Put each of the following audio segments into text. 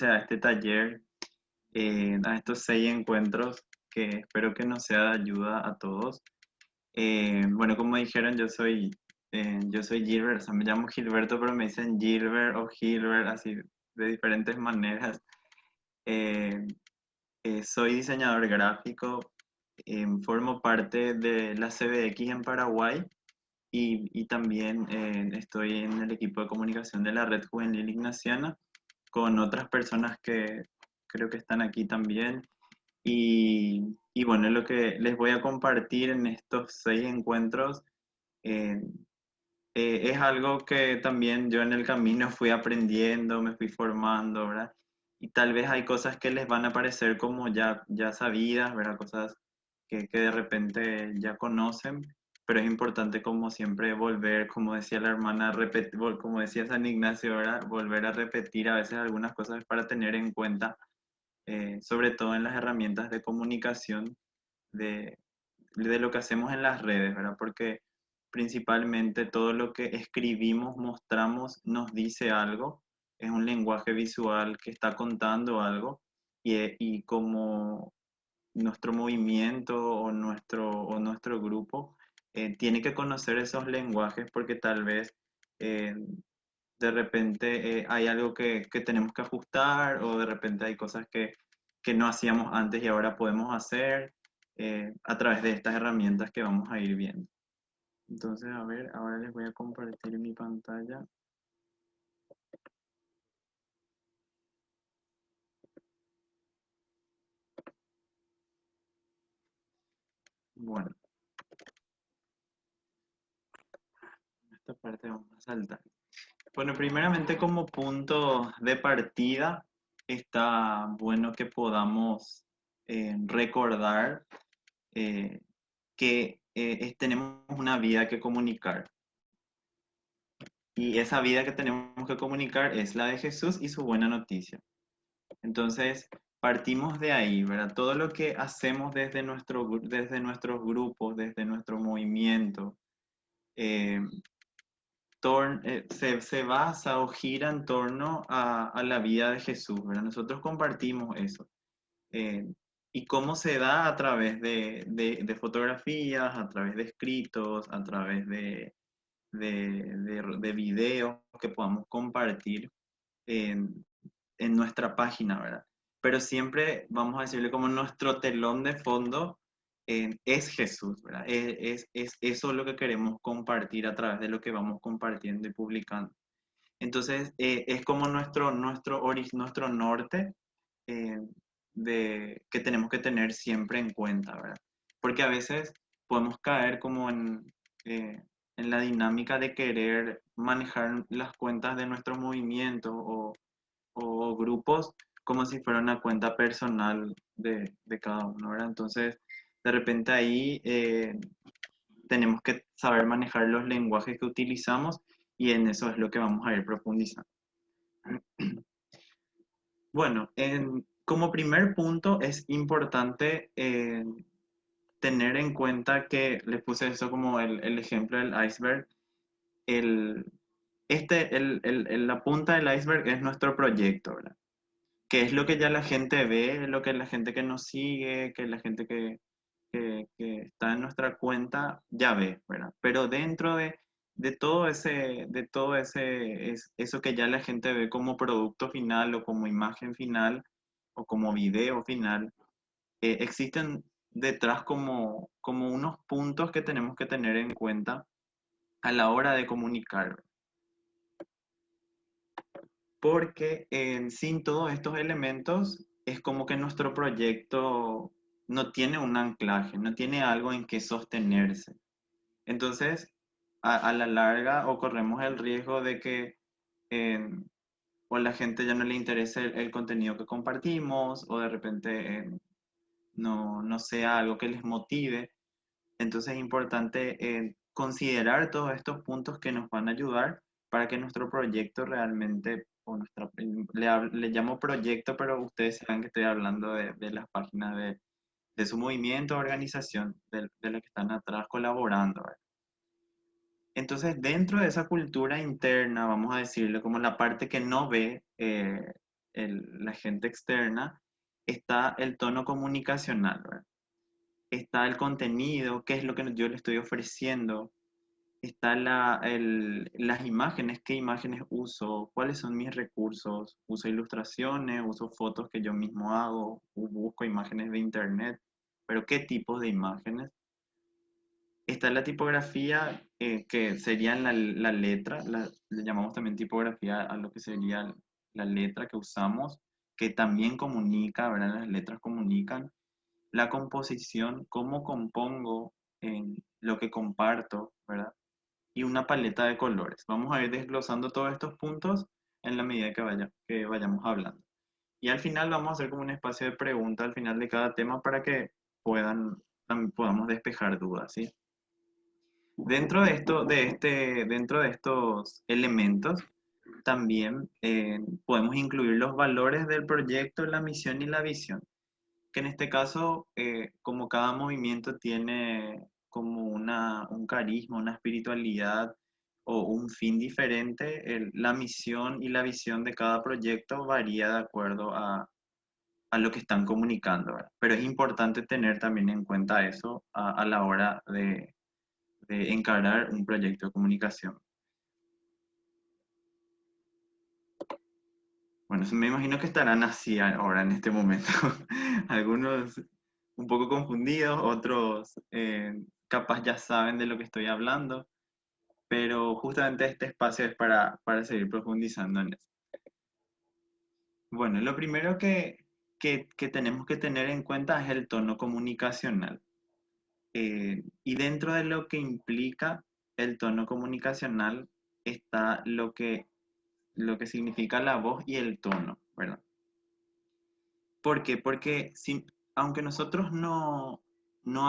a este taller, a estos 6 encuentros que espero que nos sea de ayuda a todos. Bueno, como dijeron, yo soy Gilbert, o sea, me llamo Gilberto, pero me dicen Gilbert o Gilbert, así de diferentes maneras. Eh, Soy diseñador gráfico, formo parte de la CBX en Paraguay y también estoy en el equipo de comunicación de la Red Juvenil Ignaciana con otras personas que creo que están aquí también. Y bueno, lo que les voy a compartir en estos 6 encuentros eh, es algo que también yo en el camino fui aprendiendo, me fui formando, ¿verdad? Y tal vez hay cosas que les van a parecer como ya sabidas, ¿verdad? Cosas que de repente ya conocen, pero es importante como siempre volver, como decía la hermana, como decía San Ignacio, ¿verdad? Volver a repetir a veces algunas cosas para tener en cuenta, sobre todo en las herramientas de comunicación de, de lo que hacemos en las redes, ¿verdad? Porque principalmente todo lo que escribimos, mostramos, nos dice algo, es un lenguaje visual que está contando algo y como nuestro movimiento o nuestro grupo tiene que conocer esos lenguajes porque tal vez eh, de repente hay algo que tenemos que ajustar o de repente hay cosas que no hacíamos antes y ahora podemos hacer a través de estas herramientas que vamos a ir viendo. Entonces, a ver, ahora les voy a compartir mi pantalla. Bueno, esta parte vamos a saltar. Bueno, primeramente como punto de partida, está bueno que podamos recordar eh, que tenemos una vida que comunicar. Y esa vida que tenemos que comunicar es la de Jesús y su buena noticia. Entonces, partimos de ahí, ¿verdad? Todo lo que hacemos desde nuestros grupos, desde nuestro movimiento, eh, se basa o gira en torno a la vida de Jesús, ¿verdad? Nosotros compartimos eso. Eh, y cómo se da a través de fotografías, a través de escritos, a través de videos que podamos compartir en, en nuestra página, ¿verdad? Pero siempre vamos a decirle como nuestro telón de fondo es Jesús, ¿verdad? Es eso lo que queremos compartir a través de lo que vamos compartiendo y publicando. Entonces, es como nuestro norte eh, que tenemos que tener siempre en cuenta, ¿verdad? Porque a veces podemos caer como en la dinámica de querer manejar las cuentas de nuestro movimiento o grupos como si fuera una cuenta personal de cada uno, ¿verdad? Entonces, de repente ahí tenemos que saber manejar los lenguajes que utilizamos y en eso es lo que vamos a ir profundizando. Bueno, como primer punto es importante tener en cuenta que les puse eso como el ejemplo del iceberg. El, la punta del iceberg es nuestro proyecto, ¿verdad? Que es lo que ya la gente ve, lo que la gente que nos sigue, que la gente que está en nuestra cuenta ya ve, ¿verdad? Pero dentro de todo ese, eso que ya la gente ve como producto final o como imagen final o como video final, existen detrás como unos puntos que tenemos que tener en cuenta a la hora de comunicar. Porque sin todos estos elementos es como que nuestro proyecto no tiene un anclaje, no tiene algo en que sostenerse. Entonces, a la larga o corremos el riesgo de que eh, o la gente ya no le interese el contenido que compartimos o de repente no sea algo que les motive. Entonces es importante considerar todos estos puntos que nos van a ayudar para que nuestro proyecto realmente, le llamo proyecto, pero ustedes saben que estoy hablando de las páginas de su movimiento, organización, de los que están atrás colaborando, ¿verdad? Entonces, dentro de esa cultura interna, vamos a decirle como la parte que no ve la gente externa, está el tono comunicacional, ¿verdad? Está el contenido, qué es lo que yo le estoy ofreciendo, está las imágenes, qué imágenes uso, cuáles son mis recursos, uso ilustraciones, uso fotos que yo mismo hago, busco imágenes de internet, pero qué tipos de imágenes. Está la tipografía, que sería la letra, le llamamos también tipografía a lo que sería la letra que usamos, que también comunica, ¿verdad? Las letras comunican. La composición, cómo compongo en lo que comparto, ¿verdad? Y una paleta de colores. Vamos a ir desglosando todos estos puntos en la medida que vayamos hablando. Y al final vamos a hacer como un espacio de pregunta al final de cada tema para que podamos despejar dudas, ¿sí? Dentro de estos elementos, también podemos incluir los valores del proyecto, la misión y la visión, que en este caso, como cada movimiento tiene como un carisma, una espiritualidad o un fin diferente, la misión y la visión de cada proyecto varía de acuerdo a lo que están comunicando, ¿verdad? Pero es importante tener también en cuenta eso a la hora de encarar un proyecto de comunicación. Bueno, me imagino que estarán así ahora en este momento. Algunos un poco confundidos, otros capaz ya saben de lo que estoy hablando, pero justamente este espacio es para seguir profundizando en eso. Bueno, lo primero que tenemos que tener en cuenta es el tono comunicacional. Y dentro de lo que implica el tono comunicacional está lo que significa la voz y el tono, ¿verdad? ¿Por qué? Porque aunque nosotros no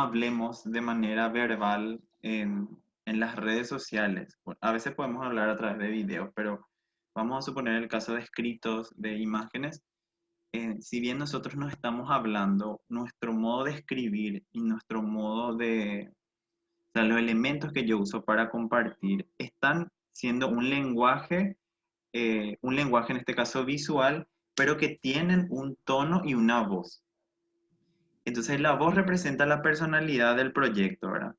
hablemos de manera verbal en las redes sociales, a veces podemos hablar a través de videos, pero vamos a suponer el caso de escritos, de imágenes, si bien nosotros no estamos hablando, nuestro modo de escribir y nuestro modo o sea, los elementos que yo uso para compartir están siendo un lenguaje en este caso visual, pero que tienen un tono y una voz. Entonces la voz representa la personalidad del proyecto, ¿verdad?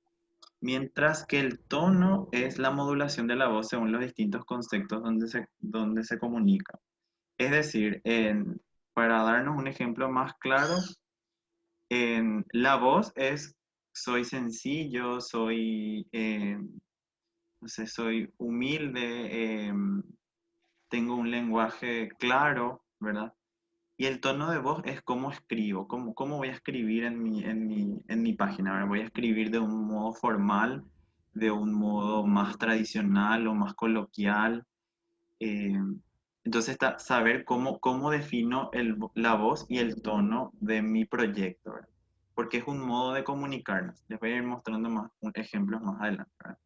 Mientras que el tono es la modulación de la voz según los distintos conceptos donde se comunica. Es decir, para darnos un ejemplo más claro, la voz es soy sencillo, no sé, soy humilde, tengo un lenguaje claro, ¿verdad? Y el tono de voz es cómo escribo, cómo voy a escribir en mi página. ¿Verdad? Voy a escribir de un modo formal, de un modo más tradicional o más coloquial. eh, entonces, saber cómo defino la voz y el tono de mi proyecto, ¿verdad? Porque es un modo de comunicarnos. Les voy a ir mostrando ejemplos más adelante, ¿verdad?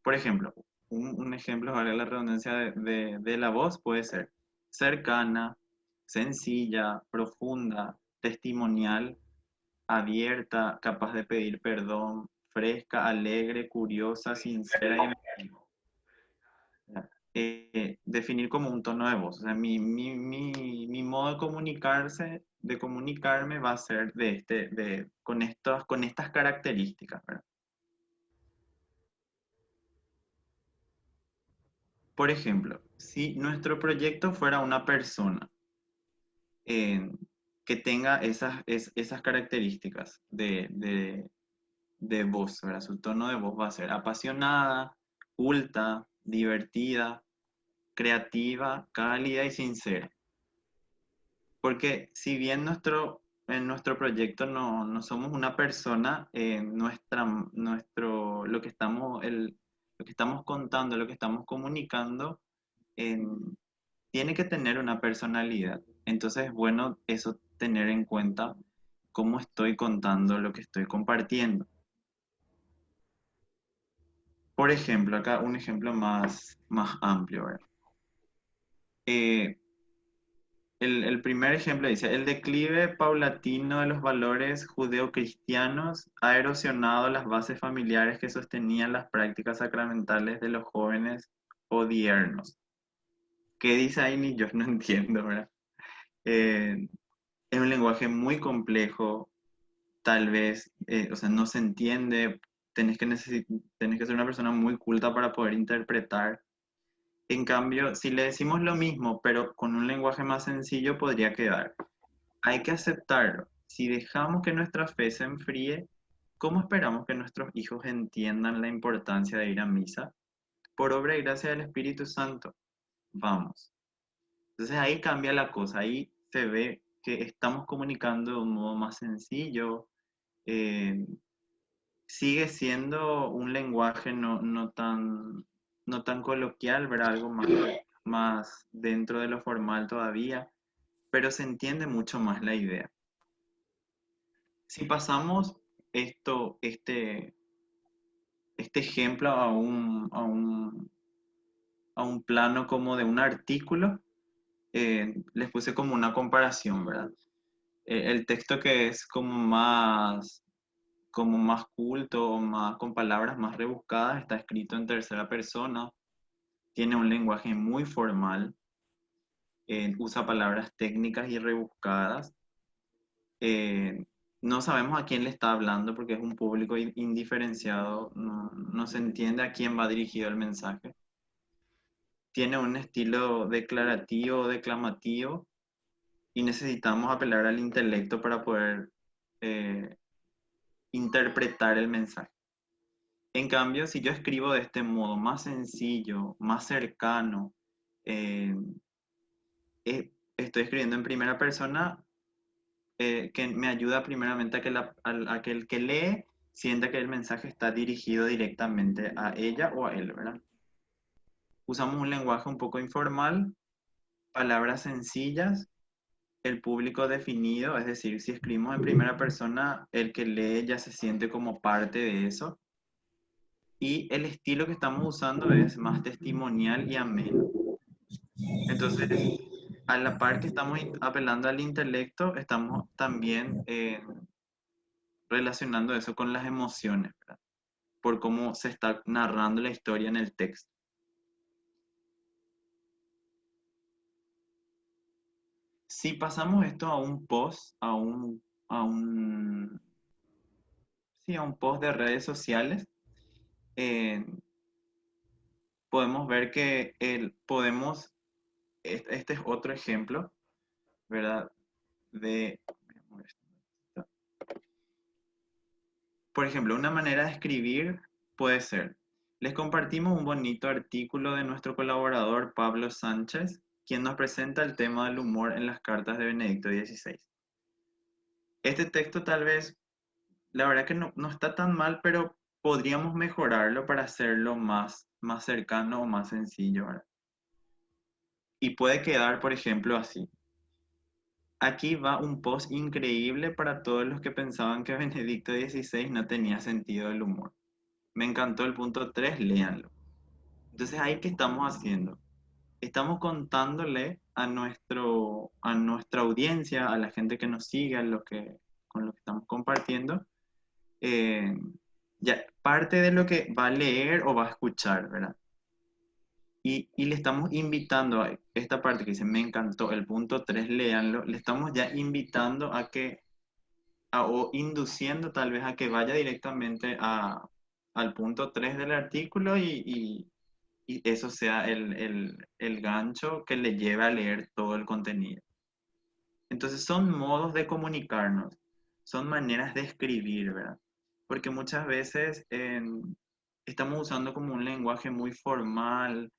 Por ejemplo, un ejemplo, vale la redundancia de la voz, puede ser cercana, sencilla, profunda, testimonial, abierta, capaz de pedir perdón, fresca, alegre, curiosa, sincera y emotiva. Definir como un tono de voz. O sea, mi modo de de comunicarme va a ser con estas características, ¿verdad? Por ejemplo, si nuestro proyecto fuera una persona eh, que tenga esas características de voz, ¿verdad? Su tono de voz va a ser apasionada, culta, divertida, creativa, cálida y sincera. Porque si bien en nuestro proyecto no somos una persona, lo que estamos contando, lo que estamos comunicando, en- tiene que tener una personalidad. Entonces es bueno eso tener en cuenta cómo estoy contando lo que estoy compartiendo. Por ejemplo, acá un ejemplo más amplio, ¿verdad? Eh, el primer ejemplo dice, el declive paulatino de los valores judeocristianos ha erosionado las bases familiares que sostenían las prácticas sacramentales de los jóvenes odiernos. ¿Qué dice ahí? Ni yo no entiendo, ¿verdad? Eh, es un lenguaje muy complejo, tal vez, o sea, no se entiende, tenés que ser una persona muy culta para poder interpretar. En cambio, si le decimos lo mismo, pero con un lenguaje más sencillo, podría quedar. Hay que aceptarlo. Si dejamos que nuestra fe se enfríe, ¿cómo esperamos que nuestros hijos entiendan la importancia de ir a misa? Por obra y gracia del Espíritu Santo. Vamos. Entonces ahí cambia la cosa, ahí se ve que estamos comunicando de un modo más sencillo. eh, Sigue siendo un lenguaje no tan coloquial, ¿verdad? Algo más dentro de lo formal todavía, pero se entiende mucho más la idea. Si pasamos esto, este ejemplo a un plano como de un artículo, les puse como una comparación, ¿verdad? El texto que es como más culto, más, con palabras más rebuscadas, está escrito en tercera persona, tiene un lenguaje muy formal, usa palabras técnicas y rebuscadas. eh, no sabemos a quién le está hablando porque es un público indiferenciado, no se entiende a quién va dirigido el mensaje. Tiene un estilo declarativo, declamativo, y necesitamos apelar al intelecto para poder eh, interpretar el mensaje. En cambio, si yo escribo de este modo más sencillo, más cercano, eh, estoy escribiendo en primera persona, que me ayuda primeramente a a que el que lee sienta que el mensaje está dirigido directamente a ella o a él, ¿verdad? Usamos un lenguaje un poco informal, palabras sencillas, el público definido, es decir, si escribimos en primera persona, el que lee ya se siente como parte de eso. Y el estilo que estamos usando es más testimonial y ameno. Entonces, a la par que estamos apelando al intelecto, estamos también relacionando eso con las emociones, ¿verdad? Por cómo se está narrando la historia en el texto. Si pasamos esto a un post, a un, sí, a un post de redes sociales, eh, podemos ver que este es otro ejemplo, ¿verdad? De, por ejemplo, una manera de escribir puede ser: les compartimos un bonito artículo de nuestro colaborador Pablo Sánchez, quien nos presenta el tema del humor en las cartas de Benedicto XVI. Este texto tal vez, la verdad que no está tan mal, pero podríamos mejorarlo para hacerlo más cercano o más sencillo, ¿verdad? Y puede quedar, por ejemplo, así. Aquí va un post increíble para todos los que pensaban que Benedicto XVI no tenía sentido del humor. Me encantó el punto 3, léanlo. Entonces, ¿ahí qué estamos haciendo? Estamos contándole a nuestra audiencia, a la gente que nos sigue, con lo que estamos compartiendo, eh, ya parte de lo que va a leer o va a escuchar, ¿verdad? Y le estamos invitando a esta parte que dice, me encantó, el punto 3 léanlo, le estamos ya invitando o induciendo tal vez a que vaya directamente al punto 3 del artículo y eso sea el gancho que le lleve a leer todo el contenido. Entonces son modos de comunicarnos, son maneras de escribir, ¿verdad? Porque muchas veces estamos usando como un lenguaje muy formal,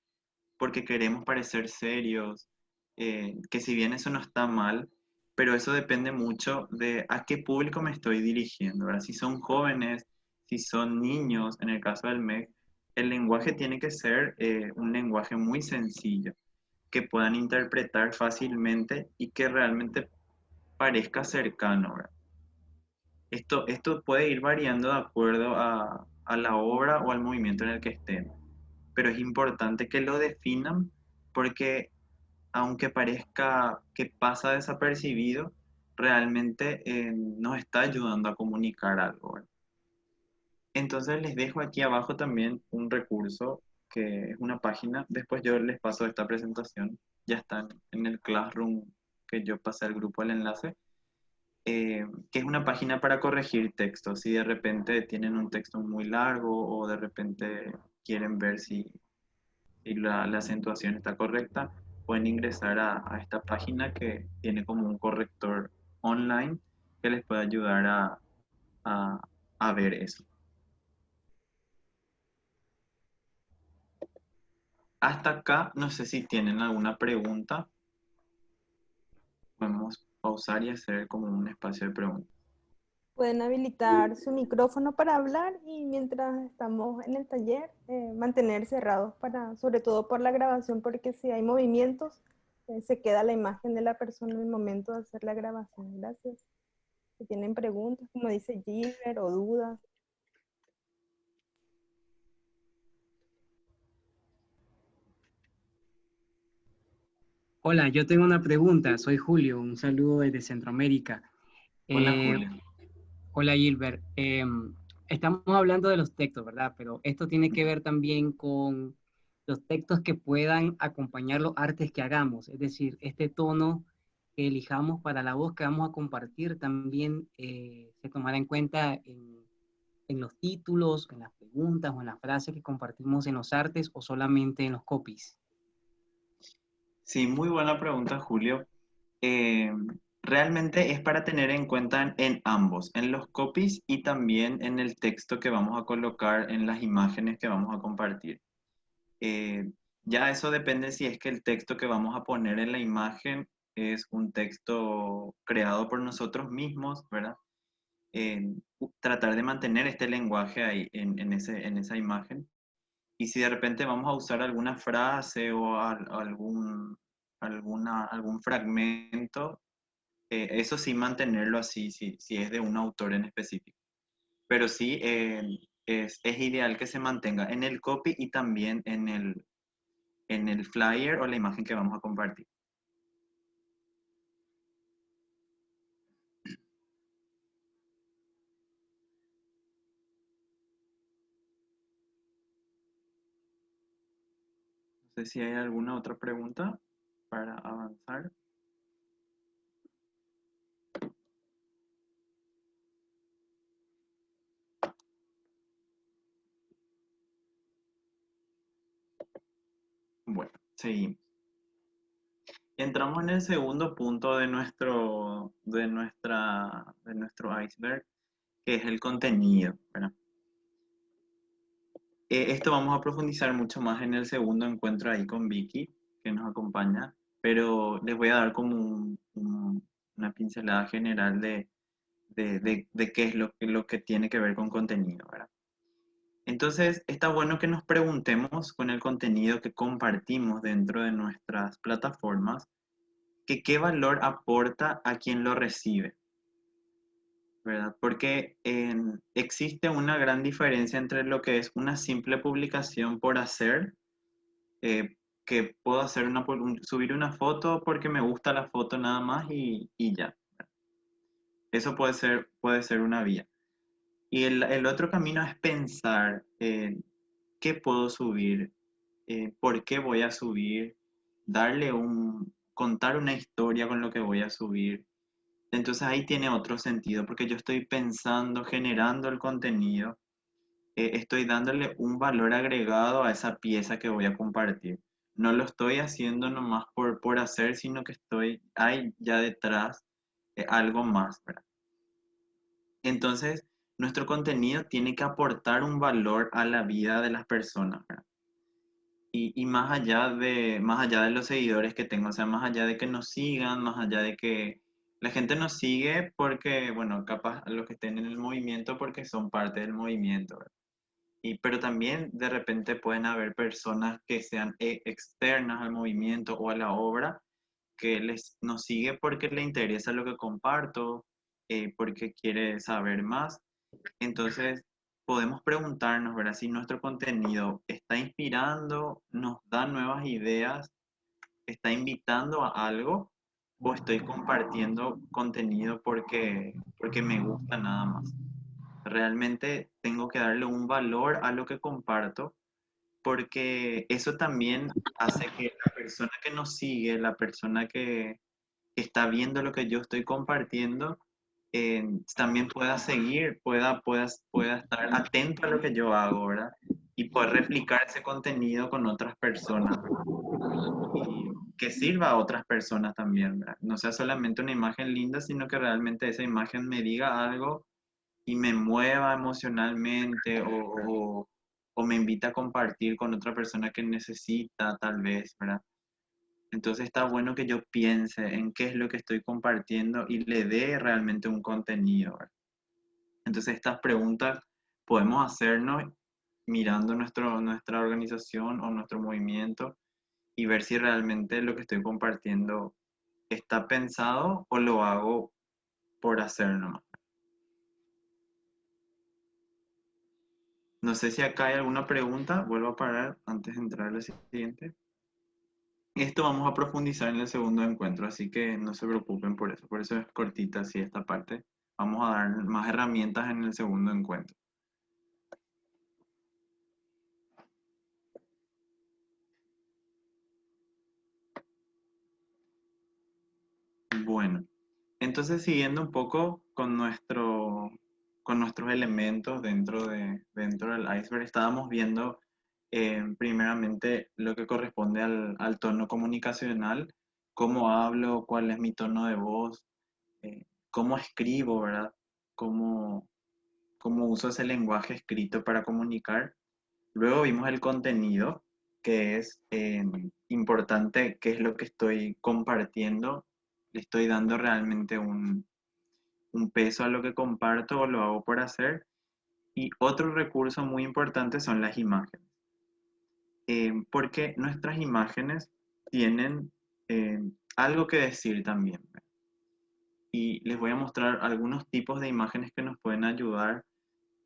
porque queremos parecer serios, que si bien eso no está mal, pero eso depende mucho de a qué público me estoy dirigiendo, ¿verdad? Si son jóvenes, si son niños, en el caso del MEC, el lenguaje tiene que ser un lenguaje muy sencillo, que puedan interpretar fácilmente y que realmente parezca cercano, ¿verdad? Esto puede ir variando de acuerdo a la obra o al movimiento en el que estén, pero es importante que lo definan porque aunque parezca que pasa desapercibido, realmente nos está ayudando a comunicar algo, ¿verdad? Entonces les dejo aquí abajo también un recurso que es una página, después yo les paso esta presentación, ya está en el Classroom que yo pasé al grupo el enlace, que es una página para corregir textos. Si de repente tienen un texto muy largo o de repente quieren ver si la acentuación está correcta, pueden ingresar a esta página que tiene como un corrector online que les puede ayudar a, a ver eso. Hasta acá, no sé si tienen alguna pregunta. Podemos pausar y hacer como un espacio de preguntas. Pueden habilitar su micrófono para hablar y mientras estamos en el taller, mantener cerrados para, sobre todo por la grabación, porque si hay movimientos, se queda la imagen de la persona en el momento de hacer la grabación. Gracias. Si tienen preguntas, como dice Gilbert, o dudas. Hola, yo tengo una pregunta. Soy Julio, un saludo desde Centroamérica. Hola, Eh, Julio. Hola, Gilbert. Estamos hablando de los textos, ¿verdad? Pero esto tiene que ver también con los textos que puedan acompañar los artes que hagamos. Es decir, este tono que elijamos para la voz que vamos a compartir también se tomará en cuenta en los títulos, en las preguntas o en las frases que compartimos en los artes o solamente en los copies. Sí, muy buena pregunta, Julio. Eh, Realmente es para tener en cuenta en ambos, en los copies y también en el texto que vamos a colocar en las imágenes que vamos a compartir. Eh, ya eso depende si es que el texto que vamos a poner en la imagen es un texto creado por nosotros mismos, ¿verdad? Tratar de mantener este lenguaje ahí en esa imagen. Y si de repente vamos a usar alguna frase o algún fragmento, eso sí mantenerlo así, si es de un autor en específico. Pero sí es ideal que se mantenga en el copy y también en el flyer o la imagen que vamos a compartir. No sé si hay alguna otra pregunta para avanzar. Bueno, seguimos. Entramos en el segundo punto de nuestro iceberg, que es el contenido, ¿verdad? Esto vamos a profundizar mucho más en el segundo encuentro ahí con Vicky, que nos acompaña, pero les voy a dar como una pincelada general de qué es lo que tiene que ver con contenido, ¿verdad? Entonces, está bueno que nos preguntemos con el contenido que compartimos dentro de nuestras plataformas, que qué valor aporta a quien lo recibe, ¿verdad? Porque existe una gran diferencia entre lo que es una simple publicación por hacer, que puedo hacer subir una foto porque me gusta la foto nada más y ya. Eso puede ser una vía. Y el otro camino es pensar qué puedo subir, por qué voy a subir, contar una historia con lo que voy a subir. Entonces ahí tiene otro sentido, porque yo estoy pensando, generando el contenido, estoy dándole un valor agregado a esa pieza que voy a compartir. No lo estoy haciendo nomás por hacer, sino que hay ya detrás algo más, ¿verdad? Entonces, nuestro contenido tiene que aportar un valor a la vida de las personas, ¿verdad? Y más allá de los seguidores que tengo, o sea, más allá de que nos sigan, más allá de que la gente nos sigue porque, bueno, capaz los que estén en el movimiento porque son parte del movimiento, ¿verdad? Pero también de repente pueden haber personas que sean externas al movimiento o a la obra que nos sigue porque le interesa lo que comparto, porque quiere saber más. Entonces, podemos preguntarnos, ¿verdad? Si nuestro contenido está inspirando, nos da nuevas ideas, está invitando a algo, o estoy compartiendo contenido porque me gusta nada más. Realmente tengo que darle un valor a lo que comparto, porque eso también hace que la persona que nos sigue, la persona está viendo lo que yo estoy compartiendo, también pueda seguir, pueda estar atento a lo que yo hago, ¿verdad? Y poder replicar ese contenido con otras personas y que sirva a otras personas también, ¿verdad? No sea solamente una imagen linda, sino que realmente esa imagen me diga algo y me mueva emocionalmente o me invita a compartir con otra persona que necesita, tal vez, ¿verdad? Entonces está bueno que yo piense en qué es lo que estoy compartiendo y le dé realmente un contenido, ¿verdad? Entonces estas preguntas podemos hacernos mirando nuestra organización o nuestro movimiento y ver si realmente lo que estoy compartiendo está pensado o lo hago por hacer nomás. No sé si acá hay alguna pregunta, vuelvo a parar antes de entrar a la siguiente. Esto vamos a profundizar en el segundo encuentro, así que no se preocupen por eso es cortita así esta parte. Vamos a dar más herramientas en el segundo encuentro. Bueno, entonces siguiendo un poco con nuestros elementos dentro del iceberg, estábamos viendo primeramente lo que corresponde al tono comunicacional, cómo hablo, cuál es mi tono de voz, cómo escribo, ¿verdad? Cómo, cómo uso ese lenguaje escrito para comunicar. Luego vimos el contenido, que es importante, qué es lo que estoy compartiendo. Le estoy dando realmente un peso a lo que comparto o lo hago por hacer. Y otro recurso muy importante son las imágenes. Porque nuestras imágenes tienen algo que decir también. Y les voy a mostrar algunos tipos de imágenes que nos pueden ayudar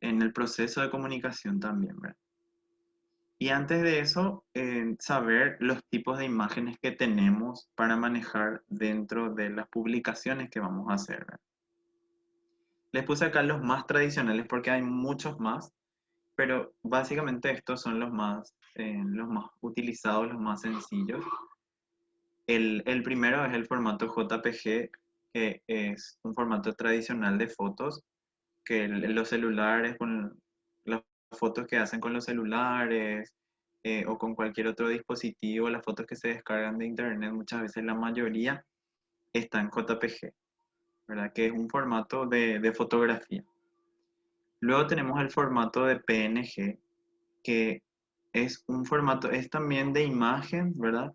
en el proceso de comunicación también, ¿verdad? Y antes de eso, saber los tipos de imágenes que tenemos para manejar dentro de las publicaciones que vamos a hacer, ¿verdad? Les puse acá los más tradicionales porque hay muchos más, pero básicamente estos son los más utilizados, los más sencillos. El primero es el formato JPG, que es un formato tradicional de fotos, que los celulares, con las fotos que hacen con los celulares o con cualquier otro dispositivo, las fotos que se descargan de internet, muchas veces la mayoría están en JPG, ¿verdad? Que es un formato de fotografía. Luego tenemos el formato de PNG, que es un formato, es también de imagen, ¿verdad?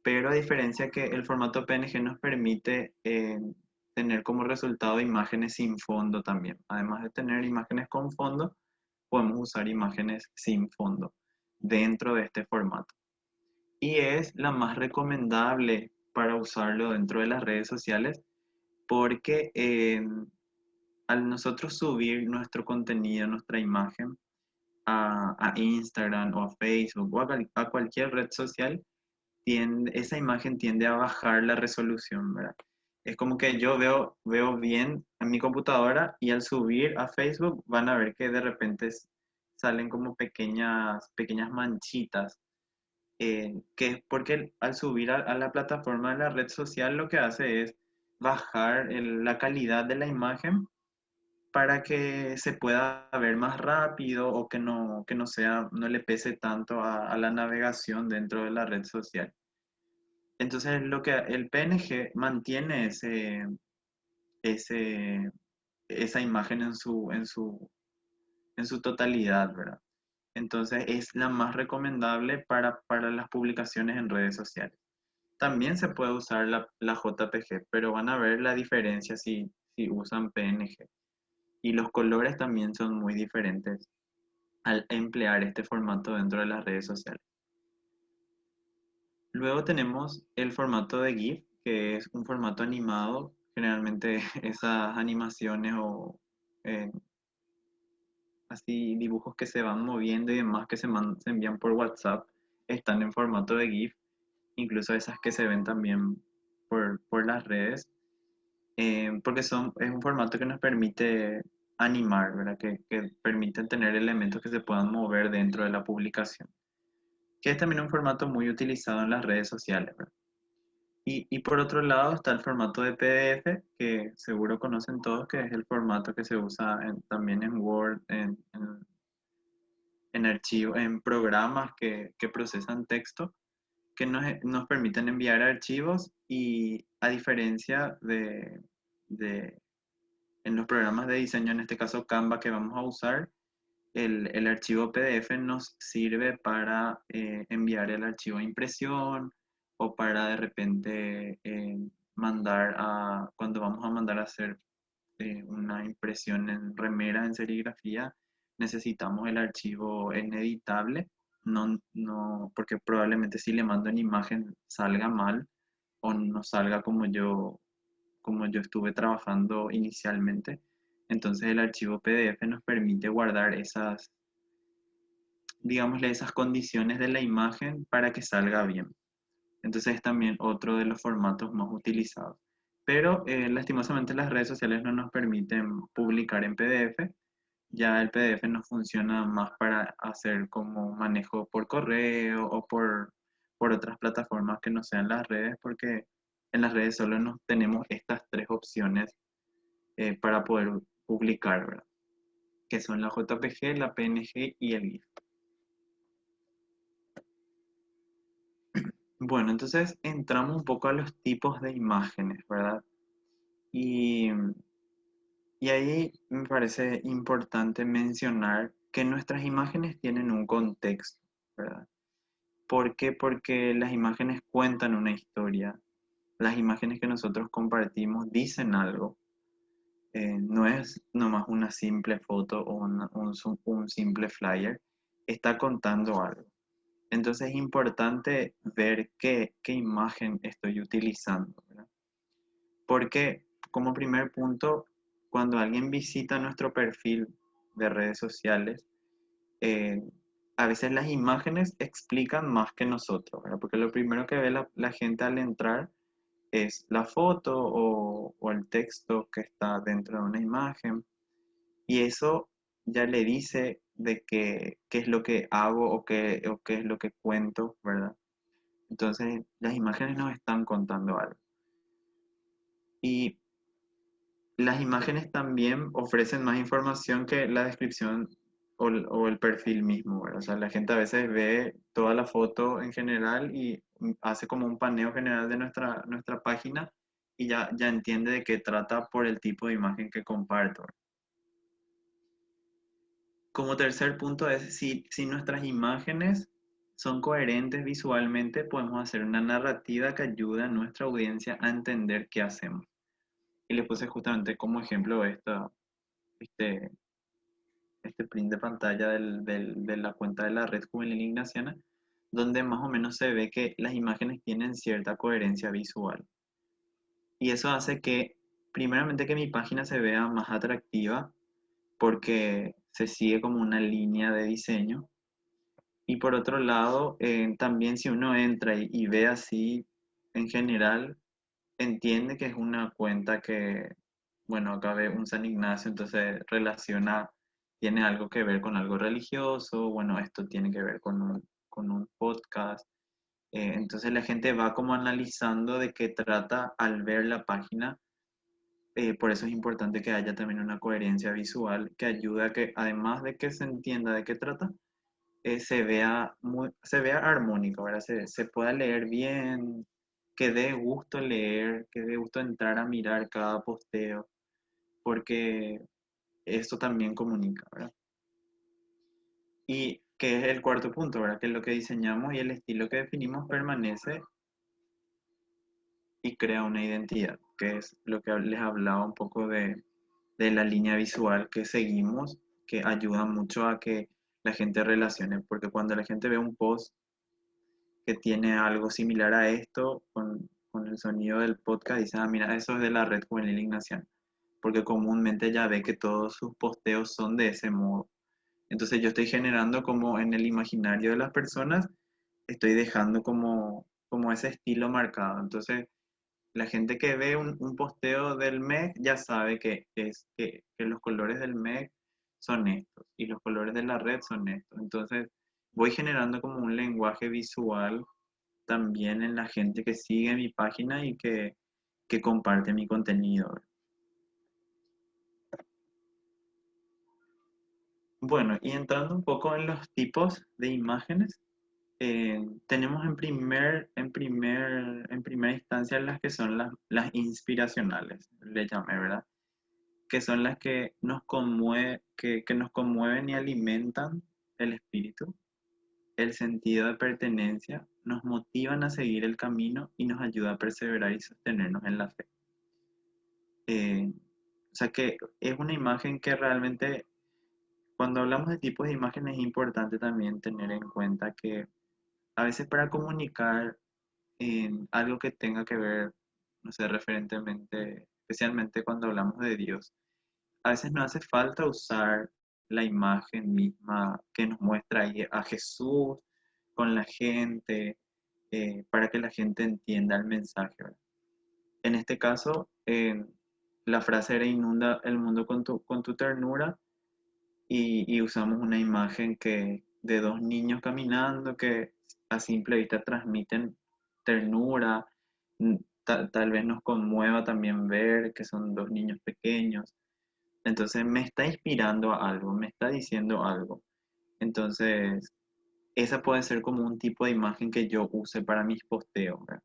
Pero a diferencia que el formato PNG nos permite tener como resultado imágenes sin fondo también. Además de tener imágenes con fondo, podemos usar imágenes sin fondo dentro de este formato. Y es la más recomendable para usarlo dentro de las redes sociales porque al nosotros subir nuestro contenido, nuestra imagen a Instagram o a Facebook o a cualquier red social, esa imagen tiende a bajar la resolución, ¿verdad? Es como que yo veo bien en mi computadora y al subir a Facebook van a ver que de repente salen como pequeñas manchitas, que es porque al subir a la plataforma de la red social lo que hace es bajar la calidad de la imagen para que se pueda ver más rápido o que no le pese tanto a la navegación dentro de la red social. Entonces, el PNG mantiene ese, esa imagen en su totalidad, ¿verdad? Entonces, es la más recomendable para las publicaciones en redes sociales. También se puede usar la JPG, pero van a ver la diferencia si usan PNG. Y los colores también son muy diferentes al emplear este formato dentro de las redes sociales. Luego tenemos el formato de GIF, que es un formato animado. Generalmente esas animaciones o eh, así dibujos que se van moviendo y demás que se envían por WhatsApp están en formato de GIF. Incluso esas que se ven también por las redes. Porque es un formato que nos permite animar, ¿verdad? Que permiten tener elementos que se puedan mover dentro de la publicación. Que es también un formato muy utilizado en las redes sociales, ¿verdad? Y por otro lado está el formato de PDF, que seguro conocen todos, que es el formato que se usa también en Word, en archivos, en programas que procesan texto, que nos permiten enviar archivos y a diferencia de en los programas de diseño, en este caso Canva que vamos a usar, el archivo PDF nos sirve para enviar el archivo a impresión o para de repente cuando vamos a mandar a hacer una impresión en remera, en serigrafía, necesitamos el archivo en editable, porque probablemente si le mando en imagen salga mal o no salga como yo estuve trabajando inicialmente. Entonces el archivo PDF nos permite guardar digámosle, esas condiciones de la imagen para que salga bien. Entonces es también otro de los formatos más utilizados. Pero lastimosamente las redes sociales no nos permiten publicar en PDF. Ya el PDF no funciona más para hacer como manejo por correo o por otras plataformas que no sean las redes, porque en las redes solo nos tenemos estas tres opciones para poder publicar, ¿verdad? Que son la JPG, la PNG y el GIF. Bueno, entonces entramos un poco a los tipos de imágenes, ¿verdad? Y, y ahí me parece importante mencionar que nuestras imágenes tienen un contexto, ¿verdad? ¿Por qué? Porque las imágenes cuentan una historia. Las imágenes que nosotros compartimos dicen algo. No es nomás una simple foto o un simple flyer. Está contando algo. Entonces es importante ver qué imagen estoy utilizando, ¿verdad? Porque como primer punto, cuando alguien visita nuestro perfil de redes sociales, eh, a veces las imágenes explican más que nosotros, ¿verdad? Porque lo primero que ve la gente al entrar es la foto o el texto que está dentro de una imagen, y eso ya le dice de qué es lo que hago o qué es lo que cuento, ¿verdad? Entonces, las imágenes nos están contando algo. Y las imágenes también ofrecen más información que la descripción o el perfil mismo, ¿verdad? O sea, la gente a veces ve toda la foto en general y hace como un paneo general de nuestra página y ya entiende de qué trata por el tipo de imagen que comparto. Como tercer punto es, si nuestras imágenes son coherentes visualmente, podemos hacer una narrativa que ayude a nuestra audiencia a entender qué hacemos. Y les puse justamente como ejemplo este, este print de pantalla de la cuenta de la Red Juvenil Ignaciana, donde más o menos se ve que las imágenes tienen cierta coherencia visual. Y eso hace que, primeramente, que mi página se vea más atractiva porque se sigue como una línea de diseño. Y por otro lado, también si uno entra y ve así en general, entiende que es una cuenta que, bueno, acá ve un San Ignacio, entonces tiene algo que ver con algo religioso, bueno, esto tiene que ver con un podcast. Entonces la gente va como analizando de qué trata al ver la página. Por eso es importante que haya también una coherencia visual que ayude a que, además de que se entienda de qué trata, se vea armónico, ¿verdad? Se pueda leer bien, que dé gusto leer, que dé gusto entrar a mirar cada posteo, porque esto también comunica, ¿verdad? Y que es el cuarto punto, ¿verdad? Que lo que diseñamos y el estilo que definimos permanece y crea una identidad, que es lo que les hablaba un poco de la línea visual que seguimos, que ayuda mucho a que la gente relacione, porque cuando la gente ve un post que tiene algo similar a esto, con el sonido del podcast, dice, ah, mira, eso es de la Red Juvenil Ignaciana, porque comúnmente ya ve que todos sus posteos son de ese modo. Entonces yo estoy generando como en el imaginario de las personas, estoy dejando como ese estilo marcado. Entonces la gente que ve un posteo del MEC ya sabe que los colores del MEC son estos y los colores de la red son estos. Entonces voy generando como un lenguaje visual también en la gente que sigue mi página y que comparte mi contenido, ¿verdad? Bueno, y entrando un poco en los tipos de imágenes, tenemos en primera instancia las que son las inspiracionales, le llamé, ¿verdad? Que son las que que nos conmueven y alimentan el espíritu, el sentido de pertenencia, nos motivan a seguir el camino y nos ayuda a perseverar y sostenernos en la fe. O sea que es una imagen que realmente, cuando hablamos de tipos de imágenes, es importante también tener en cuenta que a veces para comunicar en algo que tenga que ver, no sé, referentemente, especialmente cuando hablamos de Dios, a veces no hace falta usar la imagen misma que nos muestra ahí a Jesús con la gente, para que la gente entienda el mensaje, ¿verdad? En este caso, la frase era inunda el mundo con tu ternura, y usamos una imagen de dos niños caminando que a simple vista transmiten ternura. mm, Tal vez nos conmueva también ver que son dos niños pequeños. Entonces me está inspirando a algo, me está diciendo algo. Entonces, esa puede ser como un tipo de imagen que yo use para mis posteos, ¿verdad?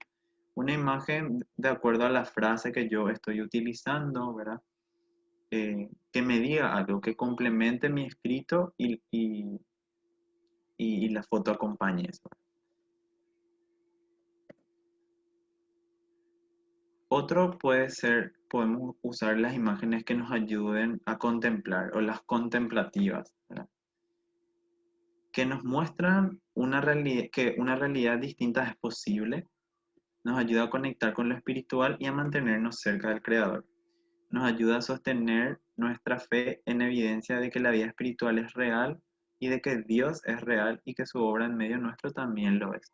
Una imagen de acuerdo a la frase que yo estoy utilizando, ¿verdad? Que me diga algo, que complemente mi escrito y la foto acompañe eso. Otro puede ser, podemos usar las imágenes que nos ayuden a contemplar o las contemplativas, ¿verdad? Que nos muestran que una realidad distinta es posible, nos ayuda a conectar con lo espiritual y a mantenernos cerca del Creador. Nos ayuda a sostener nuestra fe en evidencia de que la vida espiritual es real y de que Dios es real y que su obra en medio nuestro también lo es.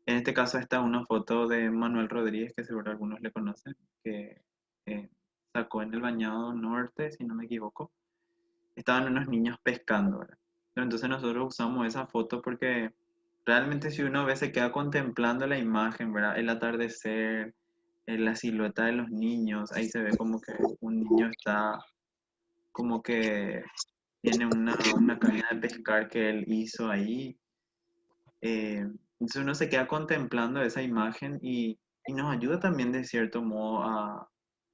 En este caso está una foto de Manuel Rodríguez, que seguro algunos le conocen, que eh, sacó en el Bañado Norte, si no me equivoco. Estaban unos niños pescando, ¿verdad? Pero entonces nosotros usamos esa foto porque realmente si uno ve se queda contemplando la imagen, ¿verdad? El atardecer, la silueta de los niños, ahí se ve como que un niño está como que tiene una caña de pescar que él hizo ahí. Entonces uno se queda contemplando esa imagen y nos ayuda también de cierto modo a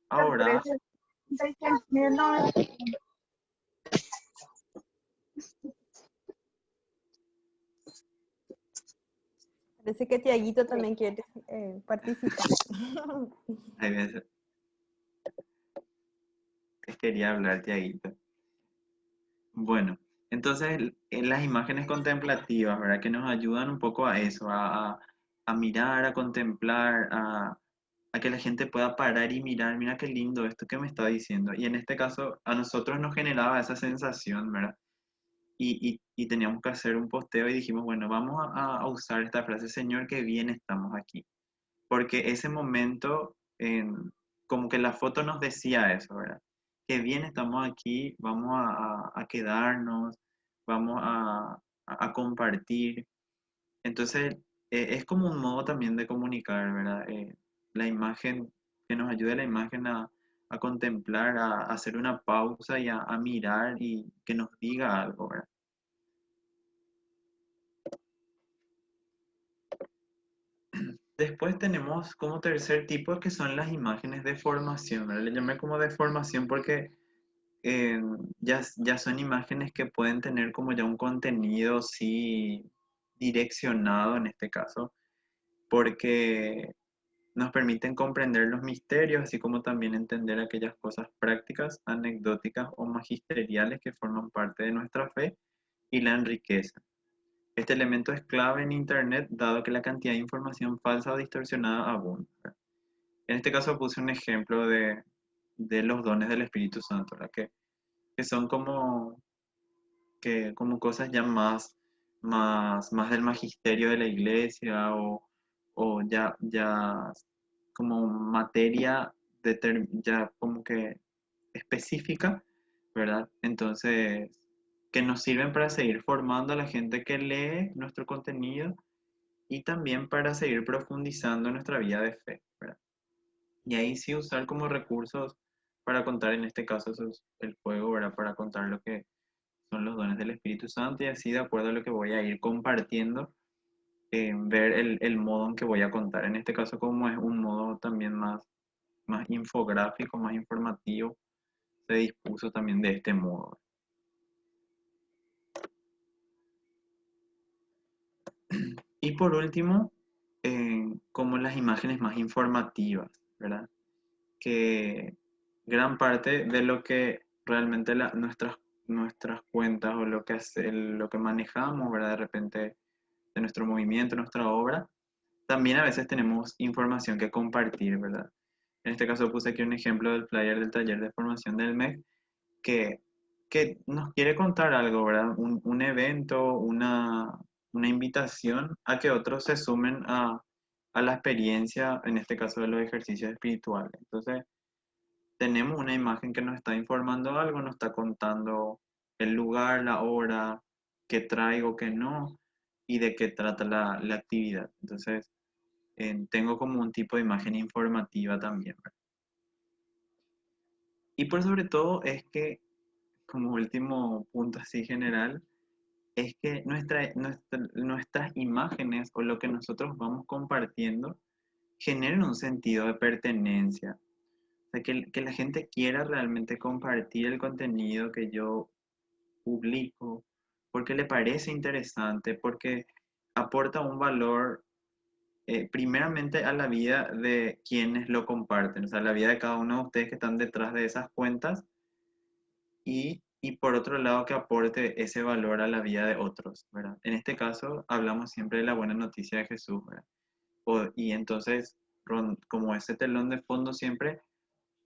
orar. Parece que Tiaguito también quiere participar. Hay veces que quería hablar, Tiaguito. Bueno, entonces las imágenes contemplativas, ¿verdad? Que nos ayudan un poco a eso, a mirar, a contemplar, a que la gente pueda parar y mirar, mira qué lindo esto que me está diciendo. Y en este caso a nosotros nos generaba esa sensación, ¿verdad? Y teníamos que hacer un posteo y dijimos, bueno, vamos a usar esta frase, Señor, qué bien estamos aquí. Porque ese momento, como que la foto nos decía eso, ¿verdad? Qué bien estamos aquí, vamos a quedarnos, vamos a compartir. Entonces, es como un modo también de comunicar, ¿verdad? La imagen, que nos ayude la imagen a contemplar, a hacer una pausa y a mirar y que nos diga algo, ¿verdad? Después tenemos como tercer tipo que son las imágenes de formación, ¿verdad? Le llamé como de formación porque eh, ya son imágenes que pueden tener como ya un contenido sí direccionado en este caso, porque nos permiten comprender los misterios, así como también entender aquellas cosas prácticas, anecdóticas o magisteriales que forman parte de nuestra fe y la enriquecen. Este elemento es clave en Internet, dado que la cantidad de información falsa o distorsionada abunda. En este caso puse un ejemplo de los dones del Espíritu Santo, ¿verdad? Que son como cosas ya más del magisterio de la iglesia o ya como materia ya como que específica, ¿verdad? Entonces, que nos sirven para seguir formando a la gente que lee nuestro contenido y también para seguir profundizando nuestra vida de fe, ¿verdad? Y ahí sí usar como recursos para contar, en este caso, eso es el juego, ¿verdad? Para contar lo que son los dones del Espíritu Santo y así de acuerdo a lo que voy a ir compartiendo, ver el modo en que voy a contar. En este caso, como es un modo también más infográfico, más informativo, se dispuso también de este modo. Y por último, como las imágenes más informativas, ¿verdad? Que gran parte de lo que realmente nuestras cuentas o lo que manejamos, ¿verdad? De repente de nuestro movimiento, nuestra obra, también a veces tenemos información que compartir, ¿verdad? En este caso puse aquí un ejemplo del flyer del taller de formación del MEC que, que nos quiere contar algo, ¿verdad? Un evento, una invitación a que otros se sumen a la experiencia, en este caso de los ejercicios espirituales. Entonces, tenemos una imagen que nos está informando algo, nos está contando el lugar, la hora, qué traigo, qué no, y de qué trata la actividad. Entonces, tengo como un tipo de imagen informativa también, ¿verdad? Y por sobre todo es que, como último punto así general, es que nuestras imágenes o lo que nosotros vamos compartiendo generen un sentido de pertenencia. O sea, que la gente quiera realmente compartir el contenido que yo publico, porque le parece interesante, porque aporta un valor primeramente a la vida de quienes lo comparten, o sea, la vida de cada uno de ustedes que están detrás de esas cuentas y por otro lado que aporte ese valor a la vida de otros, ¿verdad? En este caso hablamos siempre de la buena noticia de Jesús, ¿verdad? Y entonces, como ese telón de fondo siempre,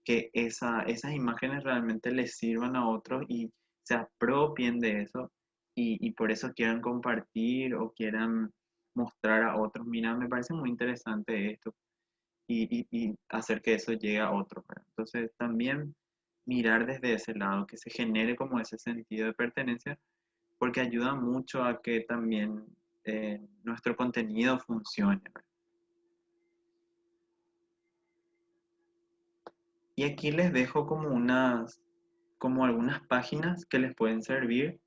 que esas imágenes realmente les sirvan a otros y se apropien de eso y por eso quieran compartir o quieran mostrar a otros. Mira, me parece muy interesante esto y hacer que eso llegue a otros, ¿verdad? Entonces también mirar desde ese lado, que se genere como ese sentido de pertenencia, porque ayuda mucho a que también nuestro contenido funcione, ¿verdad? Y aquí les dejo como algunas páginas que les pueden servir